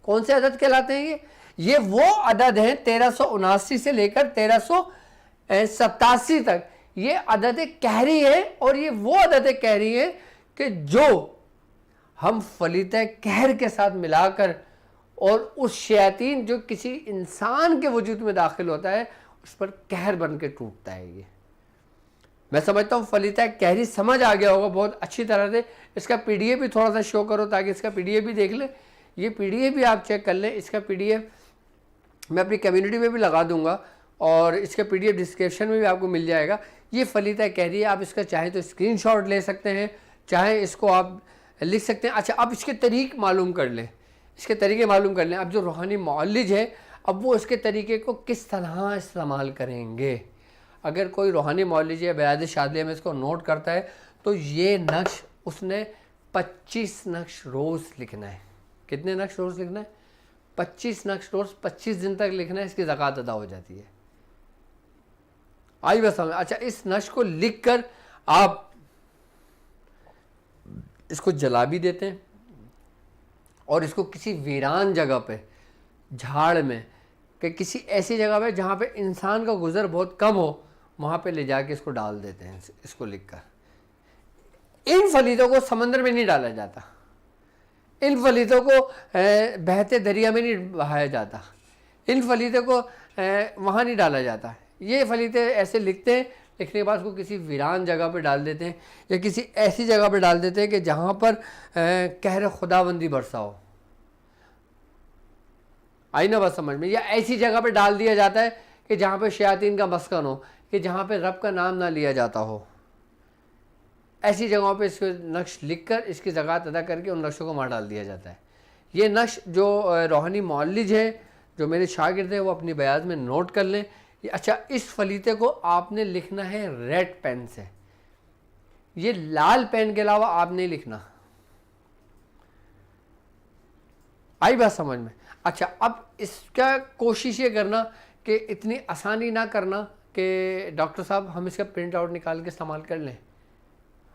کون سے عدد کہلاتے ہیں؟ یہ وہ عدد ہیں 1379 سے لے کر 1387 تک. یہ عدد قہری ہے اور یہ وہ عدد قہری ہے کہ جو ہم فلیتہ قہر کے ساتھ ملا کر اور اس شیاطین جو کسی انسان کے وجود میں داخل ہوتا ہے اس پر قہر بن کے ٹوٹتا ہے. یہ میں سمجھتا ہوں فلیتہ قہری سمجھ آ گیا ہوگا بہت اچھی طرح سے. اس کا پی ڈی ایف بھی تھوڑا سا شو کرو تاکہ اس کا پی ڈی ایف بھی دیکھ لیں. یہ پی ڈی ایف بھی آپ چیک کر لیں. اس کا پی ڈی ایف میں اپنی کمیونٹی میں بھی لگا دوں گا اور اس کا پی ڈی ایف ڈسکرپشن میں بھی آپ کو مل جائے گا. یہ فلیتہ قہری ہے. آپ اس کا چاہیں تو اسکرین شاٹ لے سکتے ہیں, چاہیں اس کو آپ لکھ سکتے ہیں. اچھا اب اس کے طریق معلوم کر لیں, اس کے طریقے معلوم کر لیں. اب جو روحانی معالج ہے اب وہ اس کے طریقے کو کس طرح استعمال کریں گے. اگر کوئی روحانی معالج یا بیاض شاذلیہ میں اس کو نوٹ کرتا ہے تو یہ نقش اس نے 25 نقش روز لکھنا ہے. کتنے نقش روز لکھنا ہے؟ 25 نقش روز 25 دن تک لکھنا ہے. اس کی زکوٰۃ ادا ہو جاتی ہے. آئی بس سمجھ. اچھا اس نقش کو لکھ کر آپ اس کو جلا بھی دیتے ہیں اور اس کو کسی ویران جگہ پہ, جھاڑ میں, کہ کسی ایسی جگہ پہ جہاں پہ انسان کا گزر بہت کم ہو, وہاں پہ لے جا کے اس کو ڈال دیتے ہیں. اس کو لکھ کر ان فلیتوں کو سمندر میں نہیں ڈالا جاتا, ان فلیتوں کو بہتے دریا میں نہیں بہایا جاتا, ان فلیتوں کو وہاں نہیں ڈالا جاتا. یہ فلیتے ایسے لکھتے ہیں, لکھنے کے بعد اس کو کسی ویران جگہ پہ ڈال دیتے ہیں یا کسی ایسی جگہ پہ ڈال دیتے ہیں کہ جہاں پر قہر خداوندی برسا ہو. آئی نا بات سمجھ میں؟ یا ایسی جگہ پہ ڈال دیا جاتا ہے کہ جہاں پہ شیاطین کا مسکن ہو, کہ جہاں پہ رب کا نام نہ لیا جاتا ہو. ایسی جگہوں پہ اس کو نقش لکھ کر اس کی زکوٰۃ ادا کر کے ان نقشوں کو وہاں ڈال دیا جاتا ہے. یہ نقش جو روحانی معالج ہے, جو میرے شاگرد ہیں, وہ اپنی بیاض میں نوٹ کر لیں. اچھا اس فلیتے کو آپ نے لکھنا ہے ریڈ پین سے. یہ لال پین کے علاوہ آپ نہیں لکھنا. آئی بات سمجھ میں؟ اچھا اب اس کا کوشش یہ کرنا کہ اتنی آسانی نہ کرنا کہ ڈاکٹر صاحب ہم اس کا پرنٹ آؤٹ نکال کے استعمال کر لیں.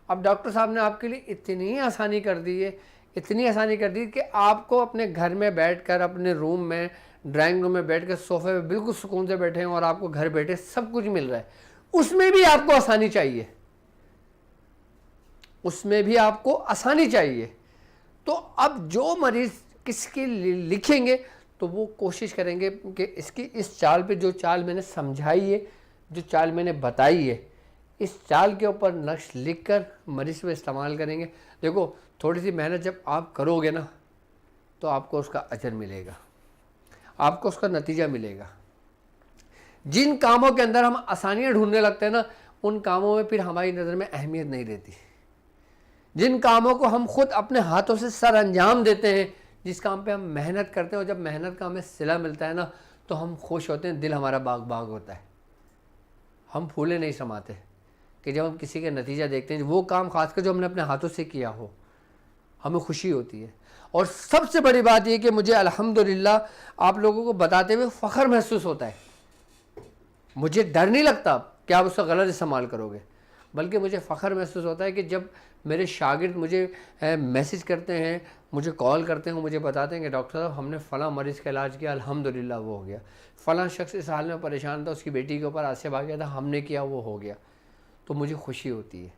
اب ڈاکٹر صاحب نے آپ کے لیے اتنی آسانی کر دی ہے, اتنی آسانی کر دی کہ آپ کو اپنے گھر میں بیٹھ کر, اپنے روم میں, ڈرائنگ روم میں بیٹھ کر صوفے پہ بالکل سکون سے بیٹھے ہیں اور آپ کو گھر بیٹھے سب کچھ مل رہا ہے. اس میں بھی آپ کو آسانی چاہیے, اس میں بھی آپ کو آسانی چاہیے. تو اب جو مریض کس کی لکھیں گے تو وہ کوشش کریں گے کہ اس کی اس چال پہ, جو چال میں نے سمجھائی ہے, جو چال میں نے بتائی ہے, اس چال کے اوپر نقش لکھ کر مریض پہ استعمال کریں گے. دیکھو تھوڑی سی محنت جب آپ کرو گے نا تو آپ کو اس کا اجر ملے گا, آپ کو اس کا نتیجہ ملے گا. جن کاموں کے اندر ہم آسانیاں ڈھونڈنے لگتے ہیں نا, ان کاموں میں پھر ہماری نظر میں اہمیت نہیں رہتی. جن کاموں کو ہم خود اپنے ہاتھوں سے سر انجام دیتے ہیں, جس کام پہ ہم محنت کرتے ہیں, اور جب محنت کا ہمیں صلہ ملتا ہے نا تو ہم خوش ہوتے ہیں, دل ہمارا باغ باغ ہوتا ہے. ہم پھولے نہیں سماتے کہ جب ہم کسی کا نتیجہ دیکھتے ہیں, وہ کام خاص کر جو ہم نے اپنے ہاتھوں سے کیا ہو, ہمیں خوشی ہوتی ہے. اور سب سے بڑی بات یہ کہ مجھے الحمدللہ آپ لوگوں کو بتاتے ہوئے فخر محسوس ہوتا ہے. مجھے ڈر نہیں لگتا کہ آپ اس کا غلط استعمال کرو گے, بلکہ مجھے فخر محسوس ہوتا ہے کہ جب میرے شاگرد مجھے میسج کرتے ہیں, مجھے کال کرتے ہیں, مجھے بتاتے ہیں کہ ڈاکٹر صاحب ہم نے فلاں مریض کا علاج کیا, الحمدللہ وہ ہو گیا. فلاں شخص اس حال میں پریشان تھا, اس کی بیٹی کے اوپر آسیب آ گیا تھا, ہم نے کیا, وہ ہو گیا. تو مجھے خوشی ہوتی ہے,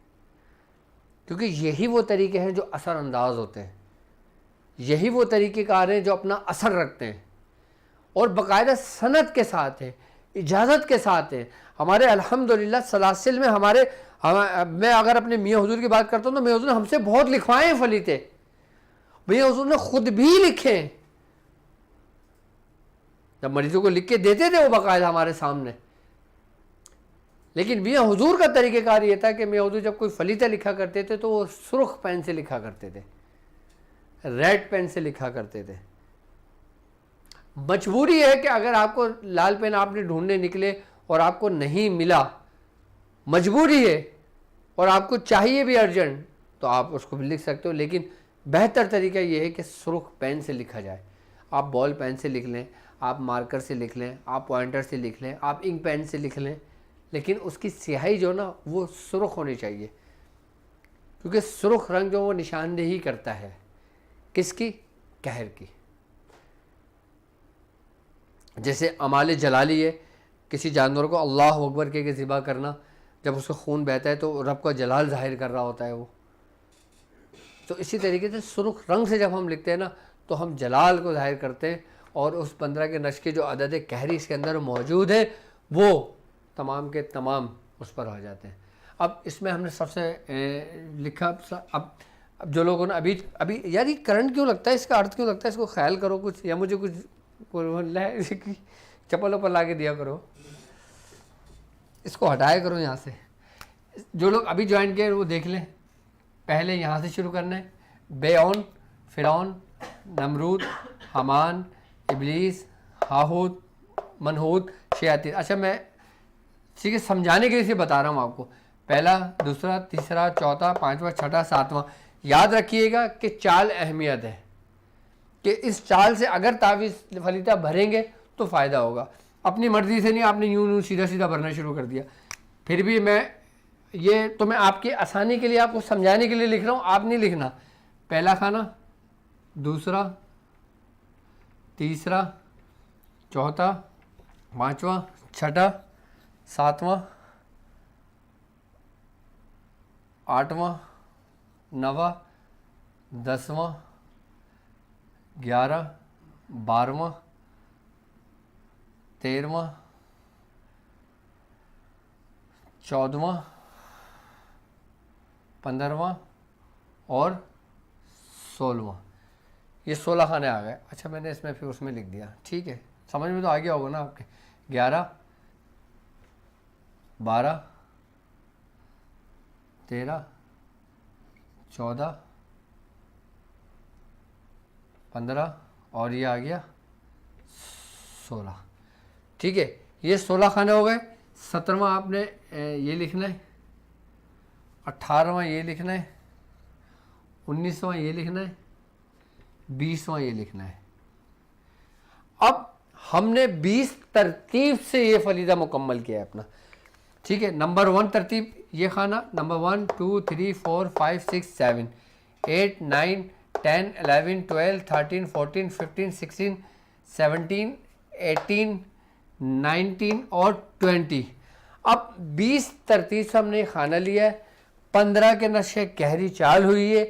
کیونکہ یہی وہ طریقے ہیں جو اثر انداز ہوتے ہیں, یہی وہ طریقے کار ہیں جو اپنا اثر رکھتے ہیں اور باقاعدہ سند کے ساتھ ہیں, اجازت کے ساتھ ہیں. ہمارے الحمدللہ سلاسل میں میں اگر اپنے میاں حضور کی بات کرتا ہوں تو میاں حضور نے ہم سے بہت لکھوائے ہیں فلیتے. میاں حضور نے خود بھی لکھے ہیں, جب مریضوں کو لکھ کے دیتے تھے وہ باقاعدہ ہمارے سامنے. لیکن میاں حضور کا طریقہ کار یہ تھا کہ میاں حضور جب کوئی فلیتہ لکھا کرتے تھے تو وہ سرخ پین سے لکھا کرتے تھے, ریڈ پین سے لکھا کرتے تھے. مجبوری ہے کہ اگر آپ کو لال پین آپ نے ڈھونڈنے نکلے اور آپ کو نہیں ملا, مجبوری ہے, اور آپ کو چاہیے بھی ارجنٹ, تو آپ اس کو بھی لکھ سکتے ہو. لیکن بہتر طریقہ یہ ہے کہ سرخ پین سے لکھا جائے. آپ بال پین سے لکھ لیں, آپ مارکر سے لکھ لیں, آپ پوائنٹر سے لکھ لیں, آپ انک پین سے لکھ لیں, لیکن اس کی سیاہی جو نا وہ سرخ ہونی چاہیے. کیونکہ سرخ رنگ جو وہ نشاندہی کرتا ہے کس کی؟ قہر کی. جیسے اعمال جلالی ہے، کسی جانور کو اللہ اکبر کہہ کے ذبح کرنا، جب اس کا خون بہتا ہے تو رب کا جلال ظاہر کر رہا ہوتا ہے وہ. تو اسی طریقے سے سرخ رنگ سے جب ہم لکھتے ہیں نا تو ہم جلال کو ظاہر کرتے ہیں، اور اس 15 کے نشر کی جو عدد قہری اس کے اندر موجود ہے وہ تمام کے تمام اس پر آ جاتے ہیں. اب اس میں ہم نے سب سے لکھا، اب جو لوگوں نے ابھی یار یہ کرنٹ کیوں لگتا ہے، اس کا ارتھ کیوں لگتا ہے، اس کو خیال کرو کچھ، یا مجھے کچھ چپل پر لا کے دیا کرو، اس کو ہٹایا کرو یہاں سے. جو لوگ ابھی جوائن کیے وہ دیکھ لیں، پہلے یہاں سے شروع کرنا ہے. بیعون، فرعون، نمرود، حامان، ابلیس، ہاہوت، منہوت، شیاطین. اچھا میں ٹھیک ہے سمجھانے کے لیے بتا رہا ہوں آپ کو، پہلا، دوسرا، تیسرا، چوتھا، پانچواں، چھٹا، ساتواں. یاد رکھیے گا کہ چال اہمیت ہے، کہ اس چال سے اگر تعویذ فلیتہ بھریں گے تو فائدہ ہوگا. اپنی مرضی سے نہیں آپ نے یوں سیدھا سیدھا بھرنا شروع کر دیا. پھر بھی میں یہ تو میں آپ کی آسانی کے لیے آپ کو سمجھانے کے لیے لکھ رہا ہوں، آپ نہیں لکھنا. پہلا خانہ، دوسرا، تیسرا، چوتھا، پانچواں، چھٹا، ساتواں، آٹھواں، نواں، 10واں، 11، 12واں، 13واں، 14واں، 15واں اور 16واں. یہ 16 خانے آ گئے. اچھا میں نے اس میں پھر اس میں لکھ دیا، ٹھیک ہے سمجھ میں تو آ گیا ہوگا نا آپ کے. 11، 12، 13، 14، 15 اور یہ آ گیا 16. ٹھیک ہے یہ 16 خانے ہو گئے. 17واں آپ نے یہ لکھنا ہے، 18واں یہ لکھنا ہے، 19واں یہ لکھنا ہے، 20واں یہ لکھنا ہے. اب ہم نے 20 ترتیب سے یہ فلیدہ مکمل کیا ہے اپنا. ٹھیک ہے نمبر 1 ترتیب یہ خانہ، نمبر 1 2 3 4 5 6 7 8 9 10 11 12 13 14 15 16 17 18 19 اور 20. اب 20 ترتیب سے ہم نے خانہ لیا ہے، 15 کے نقش قہری چال ہوئی ہے،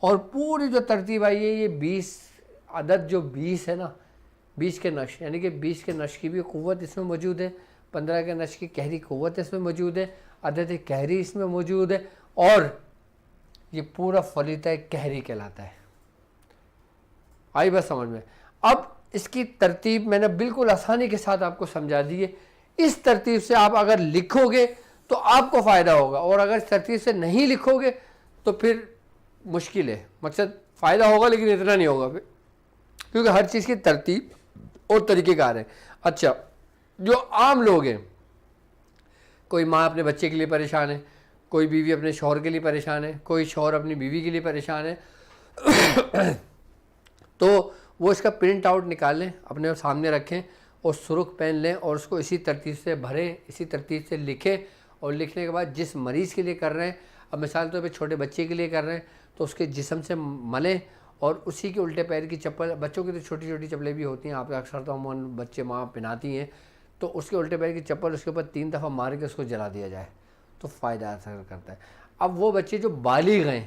اور پوری جو ترتیب آئی ہے یہ 20 عدد جو 20 ہے نا، 20 کے نقش، یعنی کہ 20 کے نقش کی بھی قوت اس میں موجود ہے، 15 کے نقش کی قہری قوت اس میں موجود ہے، عدد قہری اس میں موجود ہے، اور یہ پورا فلیتہ قہری کہلاتا ہے. آئی بس سمجھ میں. اب اس کی ترتیب میں نے بالکل آسانی کے ساتھ آپ کو سمجھا دی ہے. اس ترتیب سے آپ اگر لکھو گے تو آپ کو فائدہ ہوگا، اور اگر اس ترتیب سے نہیں لکھو گے تو پھر مشکل ہے. مقصد فائدہ ہوگا لیکن اتنا نہیں ہوگا پھر، کیونکہ ہر چیز کی ترتیب اور طریقہ کار ہے. اچھا جو عام لوگ ہیں، کوئی ماں اپنے بچے کے لیے پریشان ہے، کوئی بیوی اپنے شوہر کے لیے پریشان ہے، کوئی شوہر اپنی بیوی کے لیے پریشان ہے، تو وہ اس کا پرنٹ آؤٹ نکالیں، اپنے سامنے رکھیں اور سرخ پین لیں اور اس کو اسی ترتیب سے بھریں، اسی ترتیب سے لکھیں. اور لکھنے کے بعد جس مریض کے لیے کر رہے ہیں، اب مثال طور پہ چھوٹے بچے کے لیے کر رہے ہیں تو اس کے جسم سے ملیں، اور اسی کے الٹے پیر کی چپل، بچوں کی تو چھوٹی چھوٹی چپلیں بھی ہوتی ہیں، آپ اکثر تو عموماً بچے ماں پہناتی ہیں، تو اس کے الٹے پیر کی چپل اس کے اوپر 3 دفعہ مار کے اس کو جلا دیا جائے تو فائدہ اثر کرتا ہے. اب وہ بچے جو بالغ ہیں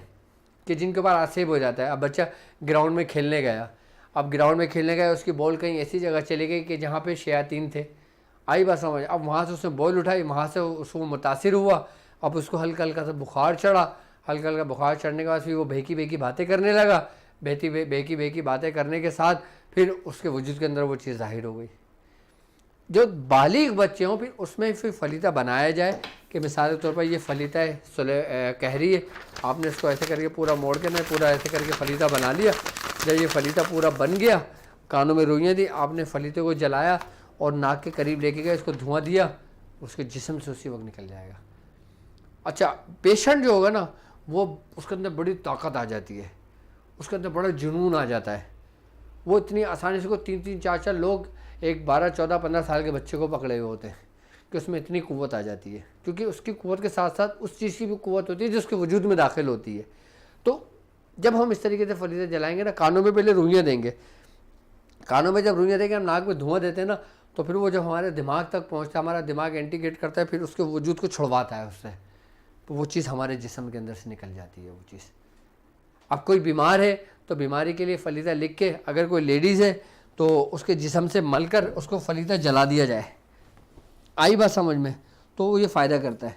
کہ جن کے پاس آسیب ہو جاتا ہے، اب بچہ گراؤنڈ میں کھیلنے گیا، اب گراؤنڈ میں کھیلنے گیا، اس کی بال کہیں ایسی جگہ چلی گئی کہ جہاں پہ شیاطین تھے. آئی بات سمجھ. اب وہاں سے اس نے بال اٹھائی، وہاں سے اس کو متاثر ہوا، اب اس کو ہلکا ہلکا سا بخار چڑھا، ہلکا ہلکا بخار چڑھنے کے بعد پھر وہ بہکی بہکی باتیں کرنے لگا، بہکی بہکی باتیں کرنے کے ساتھ پھر اس کے وجود کے اندر وہ چیز ظاہر ہو گئی. جو بالغ بچے ہوں پھر اس میں پھر فلیتہ بنایا جائے، کہ مثال کے طور پر یہ فلیتہ قہری ہے، آپ نے اس کو ایسے کر کے پورا موڑ کے پورا ایسے کر کے فلیتہ بنا لیا. جب یہ فلیتہ پورا بن گیا، کانوں میں روئیاں دی، آپ نے فلیتے کو جلایا اور ناک کے قریب لے کے گئے، اس کو دھواں دیا، اس کے جسم سے اسی وقت نکل جائے گا. اچھا پیشنٹ جو ہوگا نا وہ اس کے اندر بڑی طاقت آ جاتی ہے، اس کے اندر بڑا جنون آ جاتا ہے، وہ اتنی آسانی سے کو 3 3 4 4 لوگ ایک 12 14 15 سال کے بچے کو پکڑے ہوئے ہوتے ہیں کہ اس میں اتنی قوت آ جاتی ہے، کیونکہ اس کی قوت کے ساتھ ساتھ اس چیز کی بھی قوت ہوتی ہے جو اس کے وجود میں داخل ہوتی ہے۔ تو جب ہم اس طریقے سے فریضہ جلائیں گے نا، کانوں میں پہلے روئیاں دیں گے، کانوں میں جب روئیاں دیں گے، ہم ناک میں دھواں دیتے ہیں نا، تو پھر وہ جب ہمارے دماغ تک پہنچتا ہے، ہمارا دماغ انٹیگریٹ کرتا ہے، پھر اس کے وجود کو چھڑواتا ہے اس سے، تو وہ چیز ہمارے جسم کے اندر سے نکل جاتی ہے وہ چیز۔ اب کوئی بیمار ہے تو بیماری کے لیے فریضہ لکھ کے، اگر کوئی لیڈیز ہے تو اس کے جسم سے مل کر اس کو فریضہ جلا دیا جائے، آئی بات سمجھ میں، تو وہ یہ فائدہ کرتا ہے۔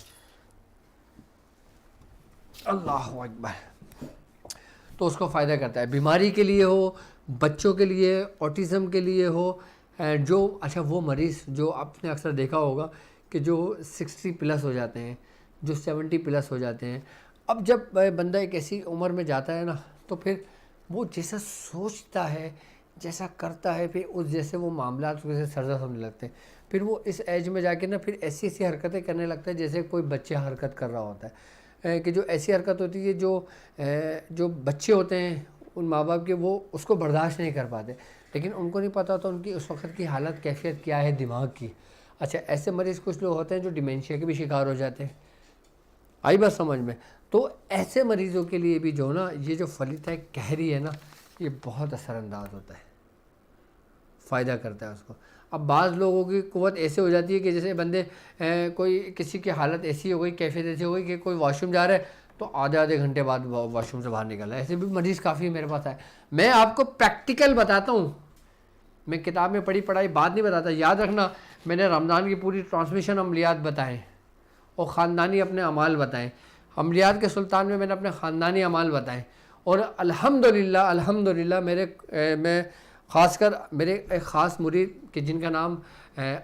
اللہ اکبر، تو اس کو فائدہ کرتا ہے، بیماری کے لیے ہو، بچوں کے لیے، آٹزم کے لیے ہو، جو اچھا وہ مریض جو آپ نے اکثر دیکھا ہوگا کہ جو 60 پلس ہو جاتے ہیں، جو 70 پلس ہو جاتے ہیں، اب جب بندہ ایک ایسی عمر میں جاتا ہے نا، تو پھر وہ جیسا سوچتا ہے، جیسا کرتا ہے، پھر اس جیسے وہ معاملات اسے سرزد ہونے لگتے ہیں، پھر وہ اس ایج میں جا کے نا پھر ایسی ایسی حرکتیں کرنے لگتا ہے جیسے کوئی بچہ حرکت کر رہا ہوتا ہے، کہ جو ایسی حرکت ہوتی ہے جو بچے ہوتے ہیں ان ماں باپ کے، وہ اس کو برداشت نہیں کر پاتے، لیکن ان کو نہیں پتا ہوتا ان کی اس وقت کی حالت کیفیت کیا ہے دماغ کی۔ اچھا ایسے مریض کچھ لوگ ہوتے ہیں جو ڈیمینشیا کے بھی شکار ہو جاتے ہیں، آئی بات سمجھ میں؟ تو ایسے مریضوں کے لیے بھی جو نا یہ جو فریضہ قہری ہے نا، یہ بہت اثر انداز ہوتا ہے، فائدہ کرتا ہے اس کو۔ اب بعض لوگوں کی قوت ایسے ہو جاتی ہے کہ جیسے بندے کوئی کسی کی حالت ایسی ہو گئی، کیفیت ایسی ہو گئی کہ کوئی واش روم جا رہا ہے تو آدھے گھنٹے بعد واش روم سے باہر نکل رہا ہے، ایسے بھی مریض کافی میرے پاس ہے۔ میں آپ کو پریکٹیکل بتاتا ہوں، میں کتاب میں پڑھائی بات نہیں بتاتا، یاد رکھنا میں نے رمضان کی پوری ٹرانسمیشن عملیات بتائیں اور خاندانی اپنے اعمال بتائیں، عملیات کے سلطان میں نے اپنے خاندانی اعمال بتائیں، اور الحمدللہ میں خاص کر میرے ایک خاص مرید کہ جن کا نام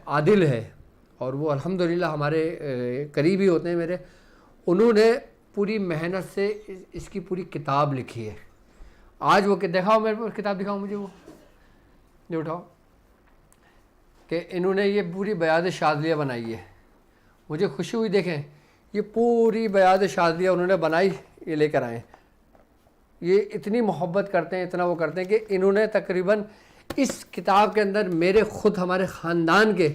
عادل ہے، اور وہ الحمدللہ ہمارے قریبی ہوتے ہیں میرے، انہوں نے پوری محنت سے اس کی پوری کتاب لکھی ہے۔ آج وہ دکھاؤ میرے پاس کتاب، دکھاؤ مجھے، وہ یہ اٹھاؤ، کہ انہوں نے یہ پوری بیاض شاذلیہ بنائی ہے، مجھے خوشی ہوئی، دیکھیں یہ پوری بیاض شاذلیہ انہوں نے بنائی، یہ لے کر آئے، یہ اتنی محبت کرتے ہیں، اتنا وہ کرتے ہیں کہ انہوں نے تقریباً اس کتاب کے اندر میرے خود ہمارے خاندان کے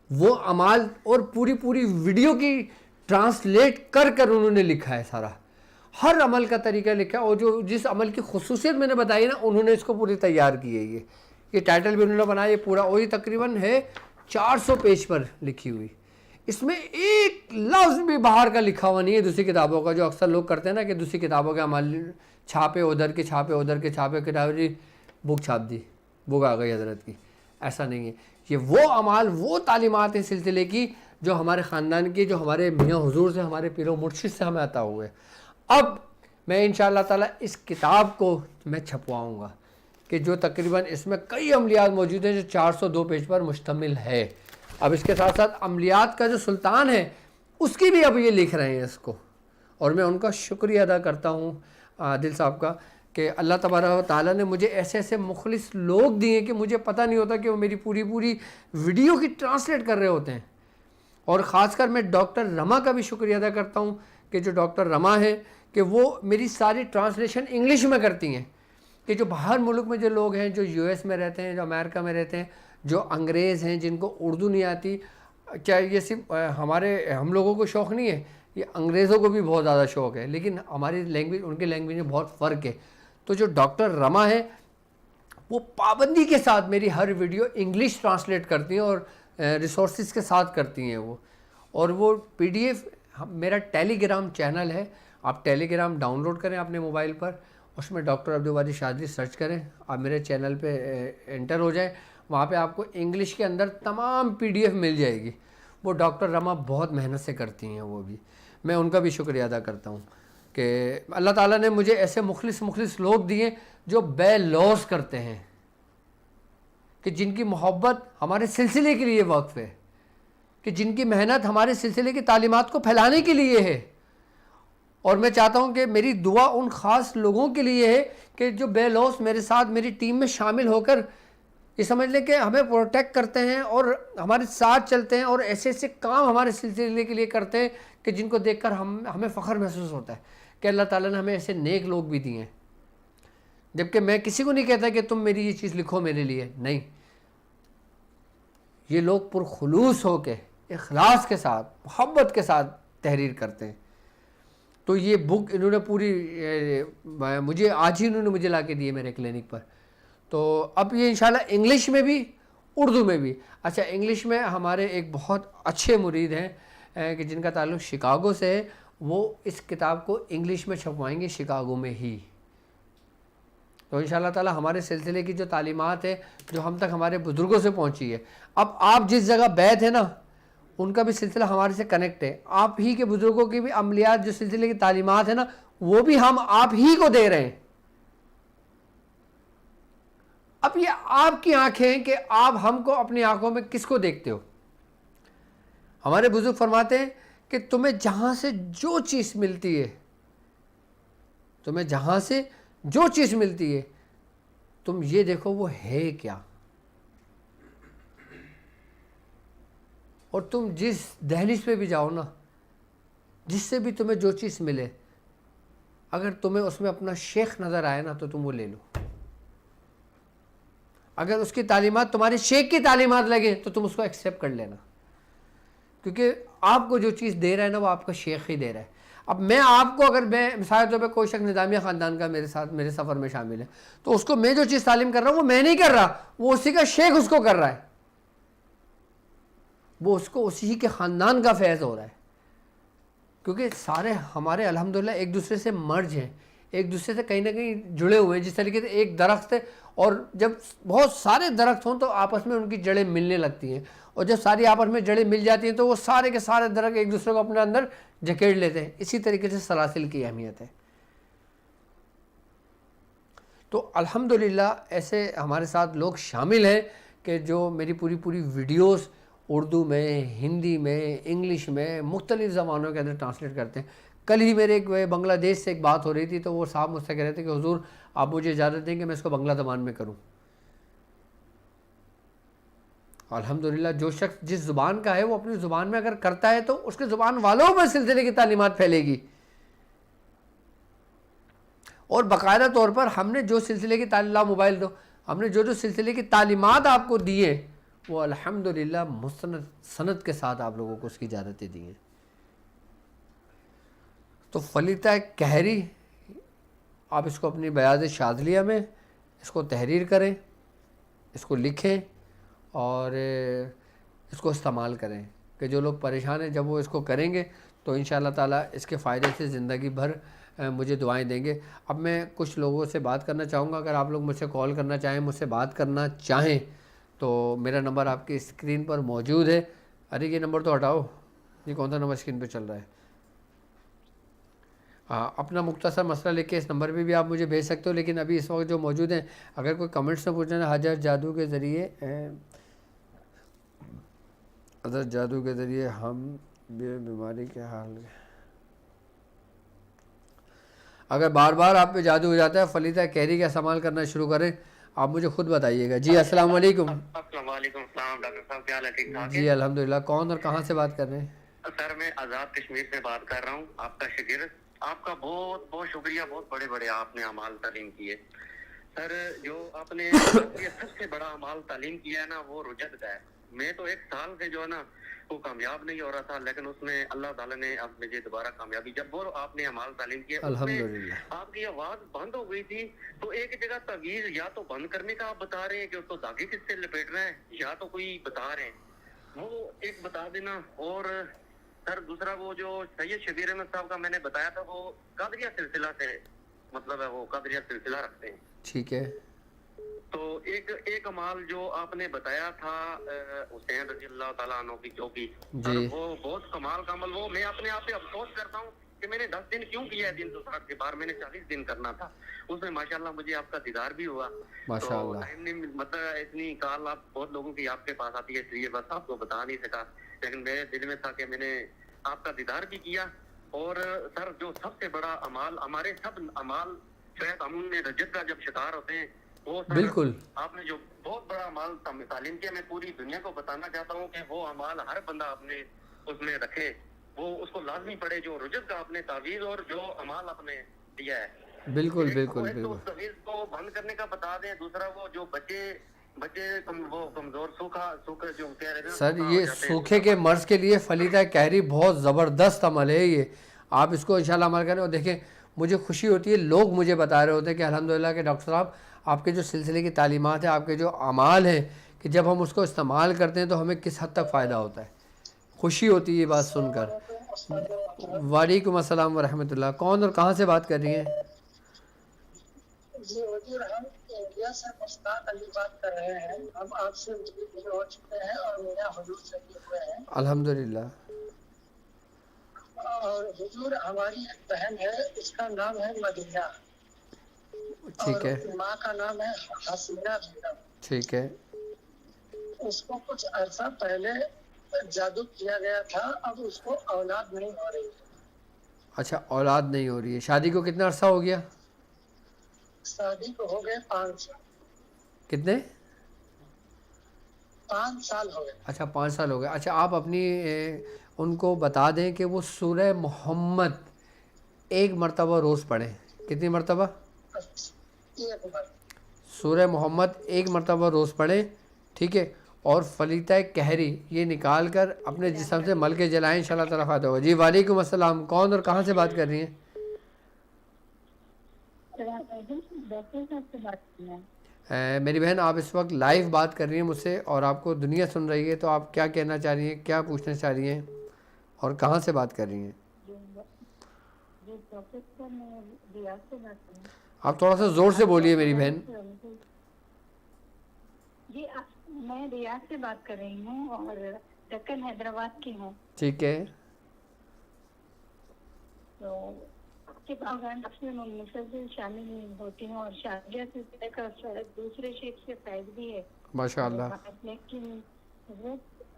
وہ اعمال اور پوری ویڈیو کی ٹرانسلیٹ کر انہوں نے لکھا ہے، سارا ہر عمل کا طریقہ لکھا ہے، اور جو جس عمل کی خصوصیت میں نے بتائی نا انہوں نے اس کو پوری تیار کی ہے۔ یہ ٹائٹل بھی انہوں نے بنایا، یہ پورا وہی تقریباً ہے 400 پیج پر لکھی ہوئی، اس میں ایک لفظ بھی باہر کا لکھا ہوا نہیں ہے دوسری کتابوں کا، جو اکثر لوگ کرتے ہیں نا کہ دوسری کتابوں کے عمل چھاپے ادھر کے چھاپے ادھر کے چھاپے، کتاب جی بک چھاپ دی، بک آ گئی حضرت کی، ایسا نہیں ہے، یہ وہ اعمال وہ تعلیمات ہیں سلسلے کی جو ہمارے خاندان کی، جو ہمارے میاں حضور سے، ہمارے پیر و مرشد سے ہمیں عطا ہوئے۔ اب میں انشاءاللہ تعالیٰ اس کتاب کو میں چھپواؤں گا، کہ جو تقریباً اس میں کئی عملیات موجود ہیں جو 402 پیج پر مشتمل ہے۔ اب اس کے ساتھ ساتھ عملیات کا جو سلطان ہے اس کی بھی اب یہ لکھ رہے ہیں اس کو، اور میں ان کا شکریہ ادا کرتا ہوں عادل صاحب کا، کہ اللہ تبارک و تعالیٰ نے مجھے ایسے ایسے مخلص لوگ دیے کہ مجھے پتہ نہیں ہوتا کہ وہ میری پوری ویڈیو کی ٹرانسلیٹ کر رہے ہوتے ہیں۔ اور خاص کر میں ڈاکٹر رما کا بھی شکریہ ادا کرتا ہوں کہ جو ڈاکٹر رما ہے کہ وہ میری ساری ٹرانسلیشن انگلش میں کرتی ہیں، کہ جو باہر ملک میں جو لوگ ہیں، جو یو ایس میں رہتے ہیں، جو امریکہ میں رہتے ہیں، جو انگریز ہیں جن کو اردو نہیں آتی، کیا یہ صرف ہم لوگوں کو شوق نہیں ہے، یہ انگریزوں کو بھی بہت زیادہ شوق ہے، لیکن ہماری لینگویج ان کی لینگویج میں بہت فرق ہے۔ تو جو ڈاکٹر رما ہے وہ پابندی کے ساتھ میری ہر ویڈیو انگلش ٹرانسلیٹ کرتی ہیں، اور ریسورسز کے ساتھ کرتی ہیں وہ، اور وہ پی ڈی ایف میرا ٹیلی گرام چینل ہے، آپ ٹیلی گرام ڈاؤن لوڈ کریں اپنے موبائل پر، اس میں ڈاکٹر عبدالباری شاذلی سرچ کریں، آپ میرے چینل پہ انٹر ہو جائیں، وہاں پہ آپ کو انگلش کے اندر تمام پی ڈی ایف مل جائے گی۔ وہ ڈاکٹر رما بہت محنت سے کرتی ہیں، وہ بھی میں ان کا بھی شکریہ ادا کرتا ہوں کہ اللہ تعالیٰ نے مجھے ایسے مخلص لوگ دیے جو بے لوث کرتے ہیں، کہ جن کی محبت ہمارے سلسلے کے لیے وقف ہے، کہ جن کی محنت ہمارے سلسلے کی تعلیمات کو پھیلانے کے لیے ہے۔ اور میں چاہتا ہوں کہ میری دعا ان خاص لوگوں کے لیے ہے کہ جو بے لوث میرے ساتھ میری ٹیم میں شامل ہو کر یہ سمجھ لیں کہ ہمیں پروٹیکٹ کرتے ہیں اور ہمارے ساتھ چلتے ہیں، اور ایسے ایسے کام ہمارے سلسلے کے لیے کرتے ہیں کہ جن کو دیکھ کر ہمیں فخر محسوس ہوتا ہے کہ اللہ تعالیٰ نے ہمیں ایسے نیک لوگ بھی دیے ہیں۔ جبکہ میں کسی کو نہیں کہتا کہ تم میری یہ چیز لکھو میرے لیے، نہیں، یہ لوگ پرخلوص ہو کے اخلاص کے ساتھ محبت کے ساتھ تحریر کرتے ہیں. تو یہ بک انہوں نے پوری مجھے آج ہی انہوں نے مجھے لا کے دی ہے میرے کلینک پر. تو اب یہ انشاءاللہ انگلش میں بھی اردو میں بھی. اچھا انگلش میں ہمارے ایک بہت اچھے مرید ہیں کہ جن کا تعلق شکاگو سے ہے, وہ اس کتاب کو انگلش میں چھپوائیں گے شکاگو میں ہی. تو انشاءاللہ تعالی ہمارے سلسلے کی جو تعلیمات ہے جو ہم تک ہمارے بزرگوں سے پہنچی ہے, اب آپ جس جگہ بیت ہے نا ان کا بھی سلسلہ ہمارے سے کنیکٹ ہے. آپ ہی کے بزرگوں کی بھی عملیات جو سلسلے کی تعلیمات ہیں نا وہ بھی ہم آپ ہی کو دے رہے ہیں. اب یہ آپ کی آنکھیں ہیں کہ آپ ہم کو اپنی آنکھوں میں کس کو دیکھتے ہو. ہمارے بزرگ فرماتے ہیں کہ تمہیں جہاں سے جو چیز ملتی ہے, تمہیں جہاں سے جو چیز ملتی ہے تم یہ دیکھو وہ ہے کیا, اور تم جس دہلیز پہ بھی جاؤ نا, جس سے بھی تمہیں جو چیز ملے, اگر تمہیں اس میں اپنا شیخ نظر آئے نا تو تم وہ لے لو. اگر اس کی تعلیمات تمہارے شیخ کی تعلیمات لگے تو تم اس کو ایکسیپٹ کر لینا, کیونکہ آپ کو جو چیز دے رہا ہے نا وہ آپ کا شیخ ہی دے رہا ہے. اب میں آپ کو اگر میں مثال طور پہ کوئی شخص نظامیہ خاندان کا میرے ساتھ میرے سفر میں شامل ہے تو اس کو میں جو چیز تعلیم کر رہا ہوں وہ میں نہیں کر رہا, وہ اسی کا شیخ اس کو کر رہا ہے, وہ اس کو اسی کے خاندان کا فیض ہو رہا ہے. کیونکہ سارے ہمارے الحمدللہ ایک دوسرے سے مرج ہیں, ایک دوسرے سے کہیں نہ کہیں جڑے ہوئے ہیں. جس طریقے سے ایک درخت ہے اور جب بہت سارے درخت ہوں تو آپس میں ان کی جڑیں ملنے لگتی ہیں, اور جب ساری آپس میں جڑیں مل جاتی ہیں تو وہ سارے کے سارے درخت ایک دوسرے کو اپنے اندر جکیڑ لیتے ہیں. اسی طریقے سے سلاسل کی اہمیت ہے. تو الحمدللہ ایسے ہمارے ساتھ لوگ شامل ہیں کہ جو میری پوری ویڈیوز اردو میں, ہندی میں, انگلش میں, مختلف زبانوں کے اندر ٹرانسلیٹ کرتے ہیں. کل ہی میرے ایک بنگلہ دیش سے ایک بات ہو رہی تھی تو وہ صاحب مجھ سے کہہ رہے تھے کہ حضور آپ مجھے اجازت دیں کہ میں اس کو بنگلہ زبان میں کروں. الحمدللہ جو شخص جس زبان کا ہے وہ اپنی زبان میں اگر کرتا ہے تو اس کے زبان والوں میں سلسلے کی تعلیمات پھیلے گی. اور باقاعدہ طور پر ہم نے جو سلسلے کی تعلیمات موبائل دو ہم نے جو سلسلے کی تعلیمات آپ کو دی ہیں وہ الحمدللہ مستند سند کے ساتھ آپ لوگوں کو اس کی اجازتیں دی ہیں. تو فلیتہ کہری آپ اس کو اپنی بیاض شاذلیہ میں اس کو تحریر کریں, اس کو لکھیں اور اس کو استعمال کریں کہ جو لوگ پریشان ہیں جب وہ اس کو کریں گے تو انشاءاللہ تعالیٰ اس کے فائدے سے زندگی بھر مجھے دعائیں دیں گے. اب میں کچھ لوگوں سے بات کرنا چاہوں گا, اگر آپ لوگ مجھ سے کال کرنا چاہیں, مجھ سے بات کرنا چاہیں تو میرا نمبر آپ کی اسکرین پر موجود ہے. ارے یہ نمبر تو ہٹاؤ, یہ کون سا نمبر اسکرین پہ چل رہا ہے. اپنا مختصر مسئلہ لکھ کے اس نمبر پہ بھی آپ مجھے بھیج سکتے ہو, لیکن ابھی اس وقت جو موجود ہیں اگر کوئی کمنٹس میں پوچھنا ہے حضرت جادو کے ذریعے حضرت جادو کے ذریعے ہم بیماری کے حال, اگر بار بار آپ پہ جادو ہو جاتا ہے فلیتہ کہری کا استعمال کرنا شروع کریں, آپ مجھے خود بتائیے گا. جی السلام علیکم. وعلیکم السلام ڈاکٹر صاحب, کیا حال ہے, ٹھیک ٹھاک ہے؟ جی الحمدللہ. کون اور کہاں سے بات کر رہے ہیں؟ سر میں آزاد کشمیر سے بات کر رہا ہوں, آپ کا شاگرد. آپ کا بہت بہت شکریہ, بہت بڑے بڑے آپ نے اعمال تعلیم کیے. سر جو آپ نے سب سے بڑا اعمال تعلیم کیا ہے نا وہ رجت کا ہے. میں تو ایک سال سے جو ہے نا وہ کامیاب نہیں ہو رہا تھا, لیکن اس میں اللہ تعالیٰ نے اب مجھے دوبارہ کامیابی, جب وہ آپ نے اعمال تعلیم کیا اس میں آپ کی آواز بند ہو گئی تھی تو ایک جگہ تعویذ یا تو بند کرنے کا آپ بتا رہے ہیں کہ اس کو دھاگے کس سے لپیٹنا ہے, یا تو کوئی بتا رہے ہیں وہ ایک بتا دینا. اور سر دوسرا وہ جو سید شبیر احمد صاحب کا میں نے بتایا تھا وہ قادریہ سلسلہ سے مطلب ہے, وہ قادریہ سلسلہ رکھتے ہیں. ٹھیک ہے. تو ایک عمال جو آپ نے بتایا تھا حسین رضی اللہ تعالیٰ عنہ کی چوکی, وہ بہت کمال کا عمل. وہ میں اپنے آپ پہ افسوس کرتا ہوں کہ میں نے 10 دن کیوں کیا ہے 360 کے بار, میں نے 40 دن کرنا تھا. اس میں ماشاءاللہ مجھے آپ کا دیدار بھی ہوا. تو ٹائم نہیں مطلب اتنی کال آپ بہت لوگوں کی آپ کے پاس آتی ہے, اس لیے بس آپ کو بتا نہیں سکا, لیکن میرے دل میں تھا کہ میں نے آپ کا دیدار بھی کیا. اور سر جو سب سے بڑا عمال, ہمارے سب عمال شاید ہم نے رجت کا جب شکار ہوتے ہیں وہ بالکل آپ نے جو بہت بڑا عمال تعلیم کیا, میں پوری دنیا کو بتانا چاہتا ہوں کہ وہ عمال ہر بندہ اپنے اس میں رکھے, وہ اس کو لازمی پڑے جو رجت کا آپ نے تعویذ اور جو عمال آپ نے دیا ہے. بالکل بالکل بالکل تعویذ کو بند کرنے کا بتا دیں. دوسرا وہ جو بچے بچے وہ کمزور سوکھا جو کہہ رہے تھے نا، سر سوکھا ہو یہ جاتے ہیں سوکھے کے مرض کے لیے فلیدہ کہری بہت زبردست عمل ہے یہ. آپ اس کو انشاءاللہ عمل کریں. اور دیکھیں مجھے خوشی ہوتی ہے لوگ مجھے بتا رہے ہوتے ہیں کہ الحمدللہ کہ ڈاکٹر صاحب آپ کے جو سلسلے کی تعلیمات ہیں، آپ کے جو اعمال ہیں، کہ جب ہم اس کو استعمال کرتے ہیں تو ہمیں کس حد تک فائدہ ہوتا ہے. خوشی ہوتی ہے یہ بات سن کر. وعلیکم السلام ورحمۃ اللہ. کون اور کہاں سے بات کر رہی ہیں؟ جی حضور، ہم انڈیا سے مشتاق علی بات کر رہے ہیں. ہم آپ سے ملے ہو چکے ہیں اور میرا حضور سے بھی ہوئے ہیں. الحمدللہ. اور حضور ہماری ایک بہن ہے، اس کا نام ہے مدینہ، اور ٹھیک ہے. ماں کا نام ہے حسینہ بیگم. ٹھیک ہے. اس کو کچھ عرصہ پہلے جادو کیا گیا تھا، اب اس کو اولاد نہیں ہو رہی ہے. اچھا اولاد نہیں ہو رہی ہے. شادی کو کتنا عرصہ ہو گیا؟ شادی کو ہو گئے 5 سال. کتنے؟ 5 سال ہو گئے. اچھا 5 سال ہو گئے. اچھا آپ اپنی ان کو بتا دیں کہ وہ سورہ محمد ایک مرتبہ روز پڑھیں. کتنی مرتبہ؟ ایک بار. سورہ محمد ایک مرتبہ روز پڑھیں. ٹھیک ہے. اور فلیتہ کہری یہ نکال کر اپنے جسم سے مل کے جلائیں، انشاءاللہ تعالیٰ فائدہ ہوگا. جی وعلیکم السلام. کون اور کہاں سے بات کر رہی ہیں؟ ڈاکٹر صاحب سے بات کرنا ہے. میری بہن آپ اس وقت لائیو بات کر رہی ہیں مجھ سے اور آپ کو دنیا سن رہی ہے، تو آپ کیا کہنا چاہ رہی ہیں، کیا پوچھنا چاہ رہی ہیں اور کہاں سے بات کر رہی ہیں؟ جی ڈاکٹر صاحب میں ریاض سے بات کر رہی ہوں. آپ تھوڑا سا زور سے بولیے میری بہن. جی میں ریاض سے بات کر رہی ہوں اور دکن حیدرآباد کی ہوں. ٹھیک ہے. تو کے پروگرام میں مسلسل شامل ہوتی ہوں اور شادیہ سے لے کر دوسرے شیخ سے فیض بھی ہے ماشاء اللہ. لیکن وہ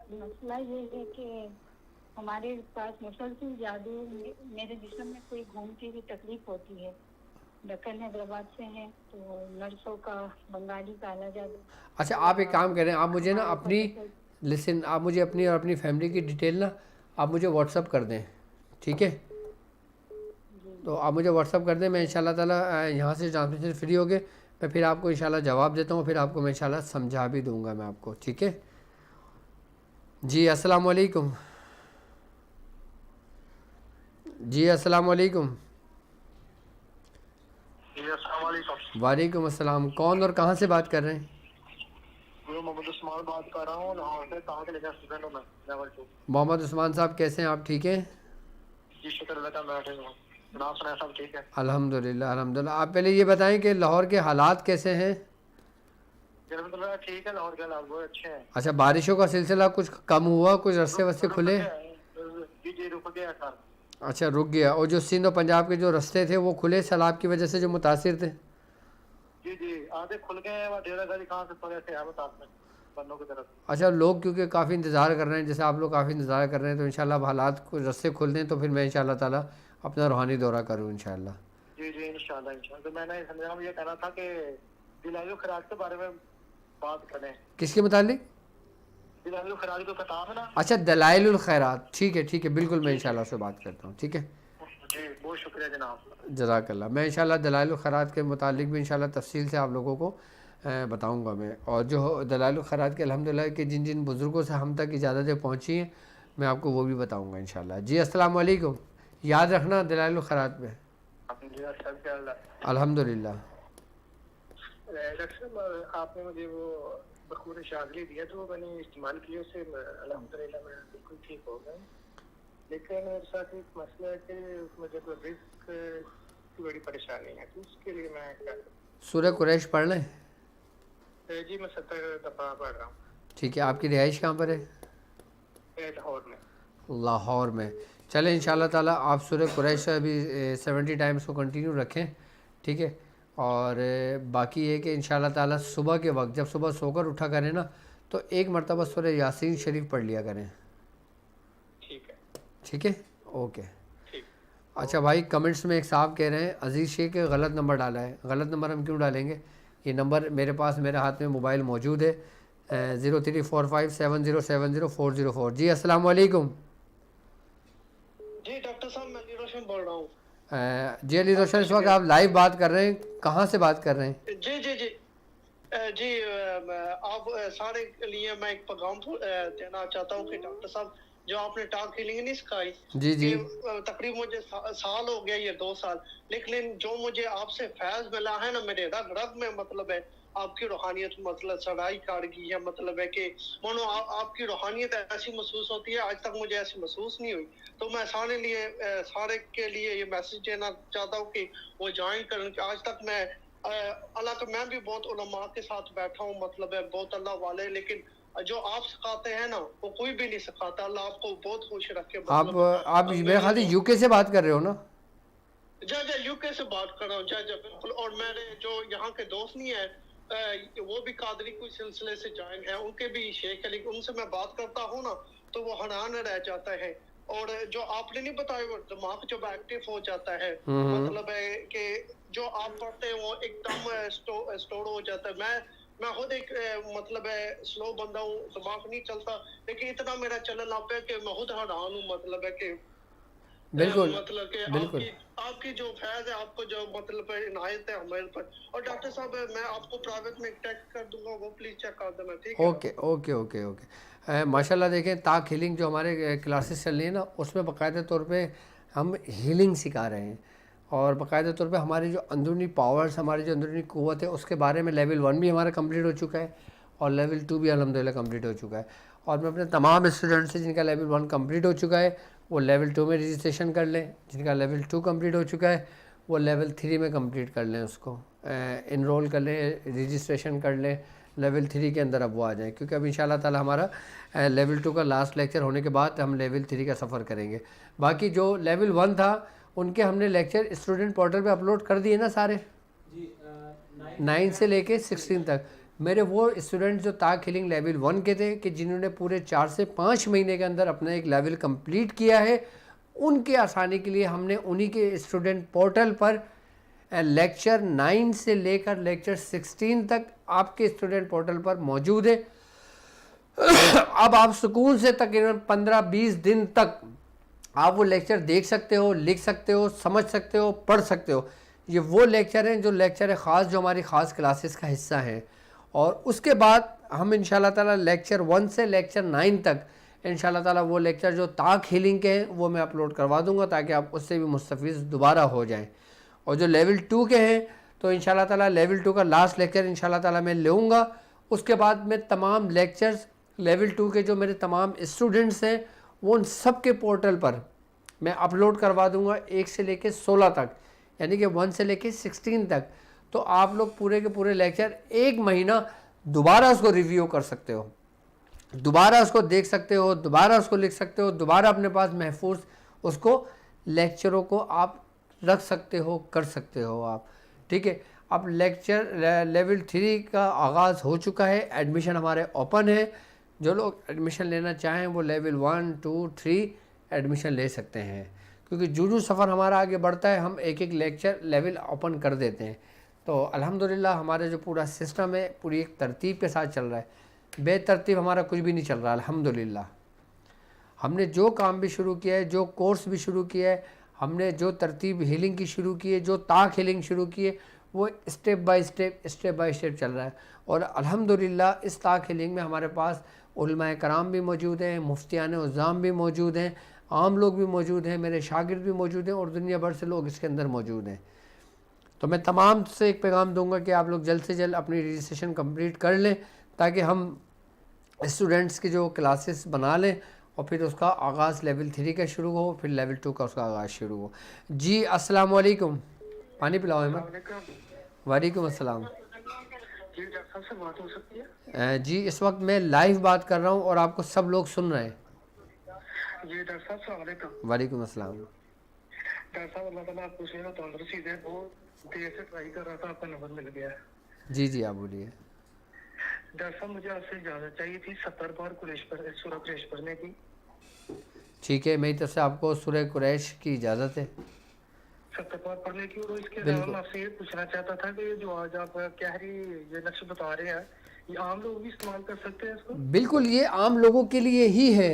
مسئلہ یہ ہے کہ ہمارے پاس مسلسل جادو، میرے جسم میں کوئی گھومتی ہوئی تکلیف ہوتی ہے. دکن حیدرآباد سے ہیں تو نرسوں کا بنگالی کا الگ جادو. اچھا آپ ایک کام کریں، آپ مجھے نا اپنی آپ مجھے اپنی اور اپنی فیملی کی ڈیٹیل نا آپ مجھے واٹس اپ کر دیں. ٹھیک ہے. تو آپ مجھے واٹس اپ کر دیں. میں انشاءاللہ تعالیٰ یہاں سے ٹرانسمیشن فری ہو گئے میں پھر آپ کو انشاءاللہ جواب دیتا ہوں، پھر آپ کو میں انشاءاللہ سمجھا بھی دوں گا میں آپ کو. ٹھیک ہے. جی السلام علیکم. جی السلام علیکم. جی السلام علیکم. وعلیکم السلام. کون اور کہاں سے بات کر رہے ہیں؟ میں محمد عثمان بات کر رہا ہوں، لاہور سے. کہاں کے لیکن اسٹوڈنٹ ہوں میں لیول 2. محمد عثمان صاحب کیسے ہیں آپ؟ ٹھیک ہیں؟ جی شکر اللہ کا بیٹھے ہوں. جناب سنا سب ٹھیک ہے؟ الحمدللہ الحمدللہ. آپ پہلے یہ بتائیں کہ لاہور کے حالات کیسے ہیں؟ الحمد للہ ٹھیک ہے. لاہور کے حالات بہت اچھے ہیں. اچھا بارشوں کا سلسلہ کچھ کم ہوا، کچھ رستے وستے کھلے؟ جی رک گیا سر. اچھا رک گیا. اور جو سندھ و پنجاب کے جو رستے تھے وہ کھلے سیلاب کی وجہ سے جو متاثر تھے؟ جی آدھے کھل گئے ہیں. وہ ڈیرا گاڑی کہاں سے پڑے تھے بتاتے ہیں بندوں کی طرف. اچھا لوگ کیونکہ کافی انتظار کر رہے ہیں، جیسے آپ لوگ کافی انتظار کر رہے ہیں، تو انشاءاللہ اب حالات کو رستے کھل دیں تو پھر میں انشاءاللہ تعالیٰ اپنا روحانی دورہ کروں انشاءاللہ. جی انشاءاللہ. تو میں نے سمجھا یہ کہنا تھا کہ دلائل خراج کے بارے میں بات کریں. کس کے متعلق؟ دلائل خراج کو کتاب ہے نا. اچھا دلائل الخیرات. ٹھیک ہے بالکل میں انشاءاللہ سے بات کرتا ہوں. ٹھیک ہے. جی بہت شکریہ جناب. جزاک اللہ. میں انشاءاللہ دلائل الخیرات کے متعلق بھی انشاءاللہ تفصیل سے آپ لوگوں کو بتاؤں گا میں. اور جو دلائل الخیرات کے الحمدللہ کہ جن بزرگوں سے ہم تک اجازتیں پہنچی ہیں میں آپ کو وہ بھی بتاؤں گا انشاءاللہ. جی السلام علیکم. یاد رکھنا دلائل الخیرات میں. جی الحمدللہ. الحمدللہ. ڈاکٹر صاحب آپ نے مجھے وہ بخور شاذلی دیا تو میں نے استعمال کیا، اس سے الحمدللہ میں بالکل ٹھیک ہو گیا. لیکن میرے ساتھ ایک مسئلہ ہے کہ مجھے تو رزق کی بڑی پریشانی ہے، تو اس کے لیے میں کیا کروں؟ سورہ قریش پڑھ لیں. جی میں 70 دفعہ پڑھ رہا ہوں. ٹھیک ہے. آپ کی رہائش کہاں پر ہے؟ لاہور میں. لاہور میں. چلیں انشاءاللہ تعالیٰ آپ سورہ قریش ابھی 70 ٹائمز کو کنٹینیو رکھیں. ٹھیک ہے. اور باقی یہ کہ انشاءاللہ تعالیٰ صبح کے وقت جب صبح سو کر اٹھا کریں نا تو ایک مرتبہ سورہ یاسین شریف پڑھ لیا کریں. ٹھیک ہے. اوکے. اچھا بھائی کمنٹس میں ایک صاحب کہہ رہے ہیں عزیز شیخ کے غلط نمبر ڈالا ہے. غلط نمبر ہم کیوں ڈالیں گے؟ یہ نمبر میرے پاس میرے ہاتھ میں موبائل موجود ہے 034570700404. جی السلام علیکم. جی ڈاکٹر صاحب میں علی روشن بول رہا ہوں. جی علی روشن اس وقت آپ لائیو بات کر رہے ہیں، کہاں سے بات کر رہے ہیں؟ جی جی آپ سارے کے لیے میں ایک پیغام دینا چاہتا ہوں کہ ڈاکٹر صاحب جو آپ نے ٹاک ہیلنگ نہیں سکھائی جی جی کہ تقریباً مجھے سال ہو گیا یہ 2 سال، لیکن جو مجھے آپ سے فیض ملا ہے نا میرے رگ رگ میں مطلب ہے آپ کی روحانیت مطلب چڑھائی کر گئی ہے، مطلب ہے کہ مانو آپ کی روحانیت ایسی محسوس ہوتی ہے، آج تک مجھے ایسی محسوس نہیں ہوئی. تو میں سارے کے لیے یہ میسج دینا چاہتا ہوں کہ وہ جوائن کریں. کہ آج تک میں اللہ کا میں بھی بہت علماء کے ساتھ بیٹھا ہوں، مطلب ہے بہت اللہ والے، لیکن جو آپ سکھاتے ہیں نا وہ کوئی بھی نہیں سکھاتا. اللہ آپ کو بہت خوش رکھے. آپ میرے خیال سے یو کے سے بات کر رہے ہو نا؟ جا یو کے سے بات کر رہا ہوں. جا بالکل. اور میرے جو یہاں کے دوست نہیں ہیں وہ بھی قادری کوئی سلسلے سے جوائن ہیں، ان کے بھی شیخ ہے، لیکن ان سے میں بات کرتا ہوں نا تو وہ حیران رہ جاتا ہے. اور جو آپ نے نہیں بتایا وہ دماغ جب ایکٹیو ہو جاتا ہے، مطلب ہے کہ جو آپ پڑھتے ہیں وہ ایک دم اسٹور ہو جاتا ہے. میں خود ایک مطلب ہے سلو بندہ ہوں، دماغ نہیں چلتا، لیکن اتنا میرا چلن آپ ہے کہ میں خود حیران ہوں. مطلب ہے کہ بالکل مطلب کہ بالکل آپ کی جو فیض ہے، آپ کو جو مطلب عنایت ہے ہمارے پر. اور ڈاکٹر صاحب میں آپ کو پرائیویٹ میں ٹیکسٹ کر دوں گا، وہ پلیز چیک کر دینا. ٹھیک ہے؟ Okay okay okay okay. ماشاء اللہ دیکھیں تاک ہیلنگ جو ہمارے کلاسز چل رہی ہیں نا اس میں باقاعدہ طور پہ ہم ہیلنگ سکھا رہے ہیں، اور باقاعدہ طور پہ ہماری جو اندرونی پاورز، ہماری جو اندرونی قوت ہے اس کے بارے میں لیول 1 بھی ہمارا کمپلیٹ ہو چکا ہے اور لیول 2 بھی الحمدللہ کمپلیٹ ہو چکا ہے. اور میں اپنے تمام اسٹوڈنٹ سے جن کا لیول 1 کمپلیٹ ہو چکا ہے وہ لیول 2 میں رجسٹریشن کر لیں، جن کا لیول 2 کمپلیٹ ہو چکا ہے وہ لیول 3 میں کمپلیٹ کر لیں، اس کو انرول کر لیں، رجسٹریشن کر لیں لیول 3 کے اندر. اب وہ آ جائیں کیونکہ اب ان شاء اللہ تعالی ہمارا لیول 2 کا لاسٹ لیکچر ہونے کے بعد ہم لیول 3 کا سفر کریں گے. باقی جو لیول 1 تھا ان کے ہم نے لیکچر اسٹوڈنٹ پورٹل پہ اپلوڈ کر دیے نا سارے، 9 سے لے کے 16 تک. میرے وہ اسٹوڈنٹ جو تاک ہیلنگ لیول 1 کے تھے کہ جنہوں نے پورے 4 سے 5 مہینے کے اندر اپنا ایک لیول کمپلیٹ کیا ہے، ان کے آسانی کے لیے ہم نے انہی کے اسٹوڈنٹ پورٹل پر لیکچر 9 سے لے کر لیکچر 16 تک آپ کے اسٹوڈنٹ پورٹل پر موجود ہے. اب آپ سکون سے تقریباً 15-20 دن تک آپ وہ لیکچر دیکھ سکتے ہو، لکھ سکتے ہو، سمجھ سکتے ہو، پڑھ سکتے ہو. یہ وہ لیکچر ہیں جو لیکچر خاص جو ہماری خاص کلاسز کا حصہ ہیں. اور اس کے بعد ہم انشاءاللہ تعالیٰ لیکچر 1 سے لیکچر 9 تک انشاءاللہ تعالیٰ وہ لیکچر جو تاک ہیلنگ کے ہیں وہ میں اپلوڈ کروا دوں گا تاکہ آپ اس سے بھی مستفیض دوبارہ ہو جائیں. اور جو لیول 2 کے ہیں تو انشاءاللہ تعالیٰ لیول 2 کا لاسٹ لیکچر انشاءاللہ تعالیٰ میں لوں گا. اس کے بعد میں تمام لیکچرز لیول 2 کے جو میرے تمام اسٹوڈنٹس ہیں وہ ان سب کے پورٹل پر میں اپلوڈ کروا دوں گا 1 سے لے کے 16 تک، یعنی کہ 1 سے لے کے 16 تک. تو آپ لوگ پورے کے پورے لیکچر 1 مہینہ دوبارہ اس کو ریویو کر سکتے ہو، دوبارہ اس کو دیکھ سکتے ہو، دوبارہ اس کو لکھ سکتے ہو، دوبارہ اپنے پاس محفوظ اس کو لیکچروں کو آپ رکھ سکتے ہو، کر سکتے ہو آپ. ٹھیک ہے؟ اب لیکچر لیول 3 کا آغاز ہو چکا ہے، ایڈمیشن ہمارے اوپن ہے. جو لوگ ایڈمیشن لینا چاہیں وہ لیول 1 2 3 ایڈمیشن لے سکتے ہیں، کیونکہ جو سفر ہمارا آگے بڑھتا ہے ہم ایک ایک لیکچر لیول اوپن کر دیتے ہیں. تو الحمدللہ ہمارا جو پورا سسٹم ہے پوری ایک ترتیب کے ساتھ چل رہا ہے، بے ترتیب ہمارا کچھ بھی نہیں چل رہا. الحمدللہ ہم نے جو کام بھی شروع کیا ہے، جو کورس بھی شروع کیا ہے، ہم نے جو ترتیب ہیلنگ کی شروع کی ہے، جو تاک ہیلنگ شروع کی ہے، وہ اسٹیپ بائی اسٹیپ چل رہا ہے. اور الحمدللہ اس تاک ہیلنگ میں ہمارے پاس علماء کرام بھی موجود ہیں، مفتیان عظام بھی موجود ہیں، عام لوگ بھی موجود ہیں، میرے شاگرد بھی موجود ہیں، اور دنیا بھر سے لوگ اس کے اندر موجود ہیں. تو میں تمام سے ایک پیغام دوں گا کہ آپ لوگ جلد سے جلد اپنی رجسٹریشن کمپلیٹ کر لیں تاکہ ہم اسٹوڈنٹس کی جو کلاسز بنا لیں اور پھر اس کا آغاز لیول 3 کا شروع ہو، پھر لیول 2 کا اس کا آغاز شروع ہو. جی السلام علیکم. پانی پلاؤ احمد. وعلیکم السلام. جی ڈاکٹر صاحب سے بات ہو سکتی ہے؟ جی اس وقت میں لائیو بات کر رہا ہوں اور آپ کو سب لوگ سن رہے ہیں. جی ڈاکٹر صاحب السلام علیکم. وعلیکم السلام. ڈاکٹر صاحب اللہ تعالیٰ آپ کو صحت و تندرستی دے. بہت دیر سے ٹرائی کر رہا تھا، آپ کا نمبر مل گیا. جی جی آپ بولیے. ڈاکٹر صاحب مجھے آپ سے اجازت چاہیے تھی 70 بار سورہ قریش پڑھنے کی. ٹھیک ہے، میری طرف سے آپ کو سورہ قریش کی اجازت ہے 70 بار پڑھنے کی. اور اس کے علاوہ میں آپ سے یہ پوچھنا چاہتا تھا کہ جو آج آپ کہری یہ نقش بتا رہے ہیں یہ عام لوگ بھی استعمال کر سکتے ہیں اس کو؟ بالکل، یہ عام لوگوں کے لیے ہی ہے.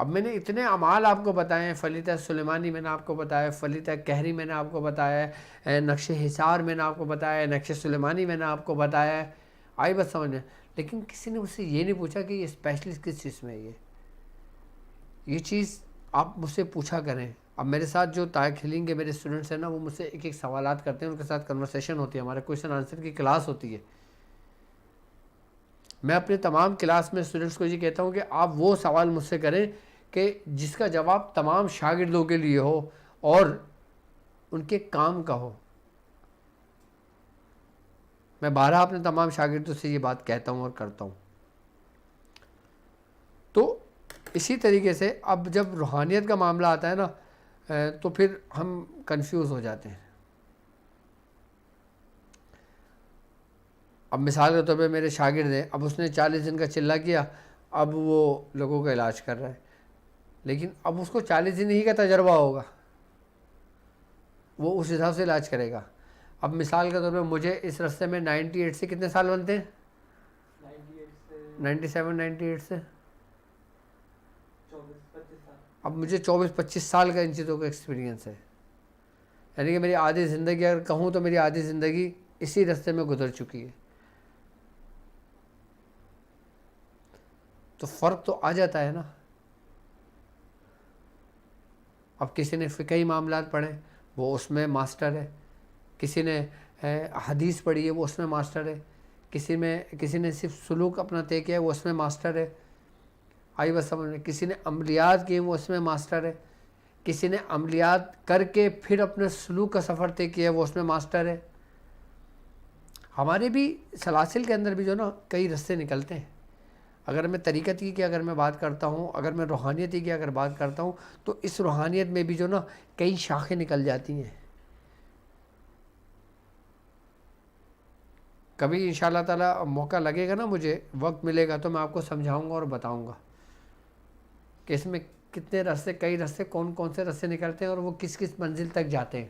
اب میں نے اتنے اعمال آپ کو بتائے ہیں، فلیتہ سلیمانی میں نے آپ کو بتایا ہے، فلیتہ کہری میں نے آپ کو بتایا ہے، نقش حصار میں نے آپ کو بتایا ہے، نقش سلیمانی میں نے آپ کو بتایا ہے، آئی بات سمجھ میں. لیکن کسی نے مجھ سے یہ نہیں پوچھا کہ یہ اسپیشلسٹ کس چیز میں ہے. یہ چیز آپ مجھ سے پوچھا کریں. اب میرے ساتھ جو طائق ہیلنگ کے میرے اسٹوڈنٹس ہیں نا، وہ مجھ سے ایک ایک سوالات کرتے ہیں، ان کے ساتھ کنورسیشن ہوتی ہے، ہمارے کویشچن آنسر کی کلاس ہوتی ہے. میں اپنے تمام کلاس میں اسٹوڈنٹس کو یہ کہتا ہوں کہ آپ وہ سوال مجھ سے کریں کہ جس کا جواب تمام شاگردوں کے لیے ہو اور ان کے کام کا ہو. میں بارہا اپنے تمام شاگردوں سے یہ بات کہتا ہوں اور کرتا ہوں. تو اسی طریقے سے اب جب روحانیت کا معاملہ آتا ہے نا تو پھر ہم کنفیوز ہو جاتے ہیں. اب مثال کے طور پہ میرے شاگرد ہیں، اب اس نے 40 دن کا چلہ کیا، اب وہ لوگوں کا علاج کر رہا ہے، لیکن اب اس کو 40 دن ہی کا تجربہ ہوگا، وہ اس حساب سے علاج کرے گا. اب مثال کے طور پہ مجھے اس رستے میں 98 سے کتنے سال بنتے ہیں؟ 97 98 سے اب مجھے 24-25 سال کا ان چیزوں کا ایکسپیرینس ہے. یعنی کہ میری آدھی زندگی اگر کہوں تو میری آدھی زندگی اسی رستے میں گزر چکی ہے. تو فرق تو آ جاتا ہے نا. اب کسی نے فقہی معاملات پڑھے وہ اس میں ماسٹر ہے، کسی نے حدیث پڑھی ہے وہ اس میں ماسٹر ہے، کسی نے صرف سلوک اپنا طے کیا ہے وہ اس میں ماسٹر ہے. آئی بس سمجھ میں. کسی نے عملیات کیے وہ اس میں ماسٹر ہے، کسی نے عملیات کر کے پھر اپنے سلوک کا سفر طے کیا ہے وہ اس میں ماسٹر ہے. ہمارے بھی سلاسل کے اندر بھی جو نا کئی رستے نکلتے ہیں. اگر میں طریقتی کی اگر میں بات کرتا ہوں، اگر میں روحانیتی کی اگر بات کرتا ہوں، تو اس روحانیت میں بھی جو نا کئی شاخیں نکل جاتی ہیں. کبھی انشاءاللہ تعالیٰ موقع لگے گا نا، مجھے وقت ملے گا تو میں آپ کو سمجھاؤں گا اور بتاؤں گا کہ اس میں کتنے رستے، کئی رستے، کون کون سے رستے نکلتے ہیں اور وہ کس کس منزل تک جاتے ہیں،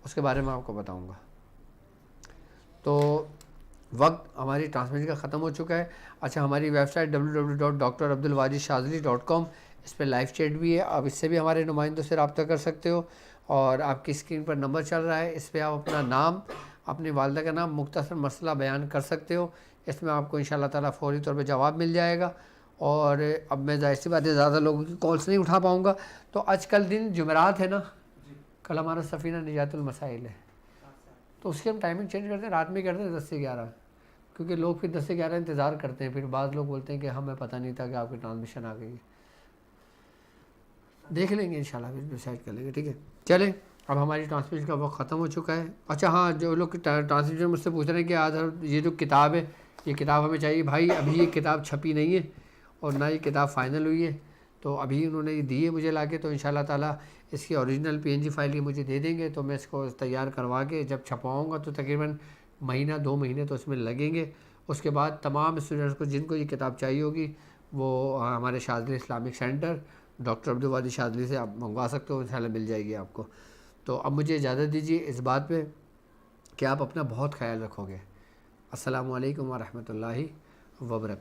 اس کے بارے میں آپ کو بتاؤں گا. تو وقت ہماری ٹرانسمیشن کا ختم ہو چکا ہے. اچھا، ہماری ویب سائٹ www.drabdulwajidshazili.com، اس پہ لائیو چیٹ بھی ہے، آپ اس سے بھی ہمارے نمائندوں سے رابطہ کر سکتے ہو. اور آپ کی اسکرین پر نمبر چل رہا ہے، اس پہ آپ اپنا نام، اپنی والدہ کا نام، مختصر مسئلہ بیان کر سکتے ہو. اس میں آپ کو انشاءاللہ تعالیٰ فوری طور پہ جواب مل جائے گا. اور اب میں ظاہر سی بات ہے زیادہ لوگوں کی کالس نہیں اٹھا پاؤں گا. تو آج کل دن جمعرات ہے نا، کل ہمارا سفینہ نجات المسائل ہے، تو اس کی ہم ٹائمنگ چینج کرتے ہیں، رات میں کرتے ہیں 10 سے 11، کیونکہ لوگ پھر 10 سے 11 انتظار کرتے ہیں. پھر بعض لوگ بولتے ہیں کہ ہمیں پتہ نہیں تھا کہ آپ کی ٹرانسمیشن آ گئی ہے. دیکھ لیں گے انشاءاللہ، پھر ڈیسائڈ کر لیں گے. ٹھیک ہے، چلیں. اب ہماری ٹرانسمیشن کا وقت ختم ہو چکا ہے. اچھا ہاں، جو لوگ ٹرانسمیشن مجھ سے پوچھ رہے ہیں کہ آج یہ جو کتاب ہے، یہ کتاب ہمیں چاہیے. بھائی ابھی یہ کتاب چھپی نہیں ہے اور نہ یہ کتاب فائنل ہوئی ہے، تو ابھی انہوں نے یہ دی ہے مجھے لا کے. تو انشاءاللہ تعالیٰ اس کی اوریجنل PNG فائل یہ مجھے دے دیں گے، تو میں اس کو تیار کروا کے جب چھپواؤں گا تو تقریباً مہینہ 2 مہینے تو اس میں لگیں گے. اس کے بعد تمام اسٹوڈنٹس کو جن کو یہ کتاب چاہیے ہوگی وہ ہمارے شاذلی اسلامک سینٹر ڈاکٹر عبدالواجد شاذلی سے آپ منگوا سکتے ہو، انشاءاللہ مل جائے گی آپ کو. تو اب مجھے اجازت دیجیے اس بات پہ کہ آپ اپنا بہت خیال رکھو گے. السلام علیکم ورحمۃ اللہ وبرکاتہ.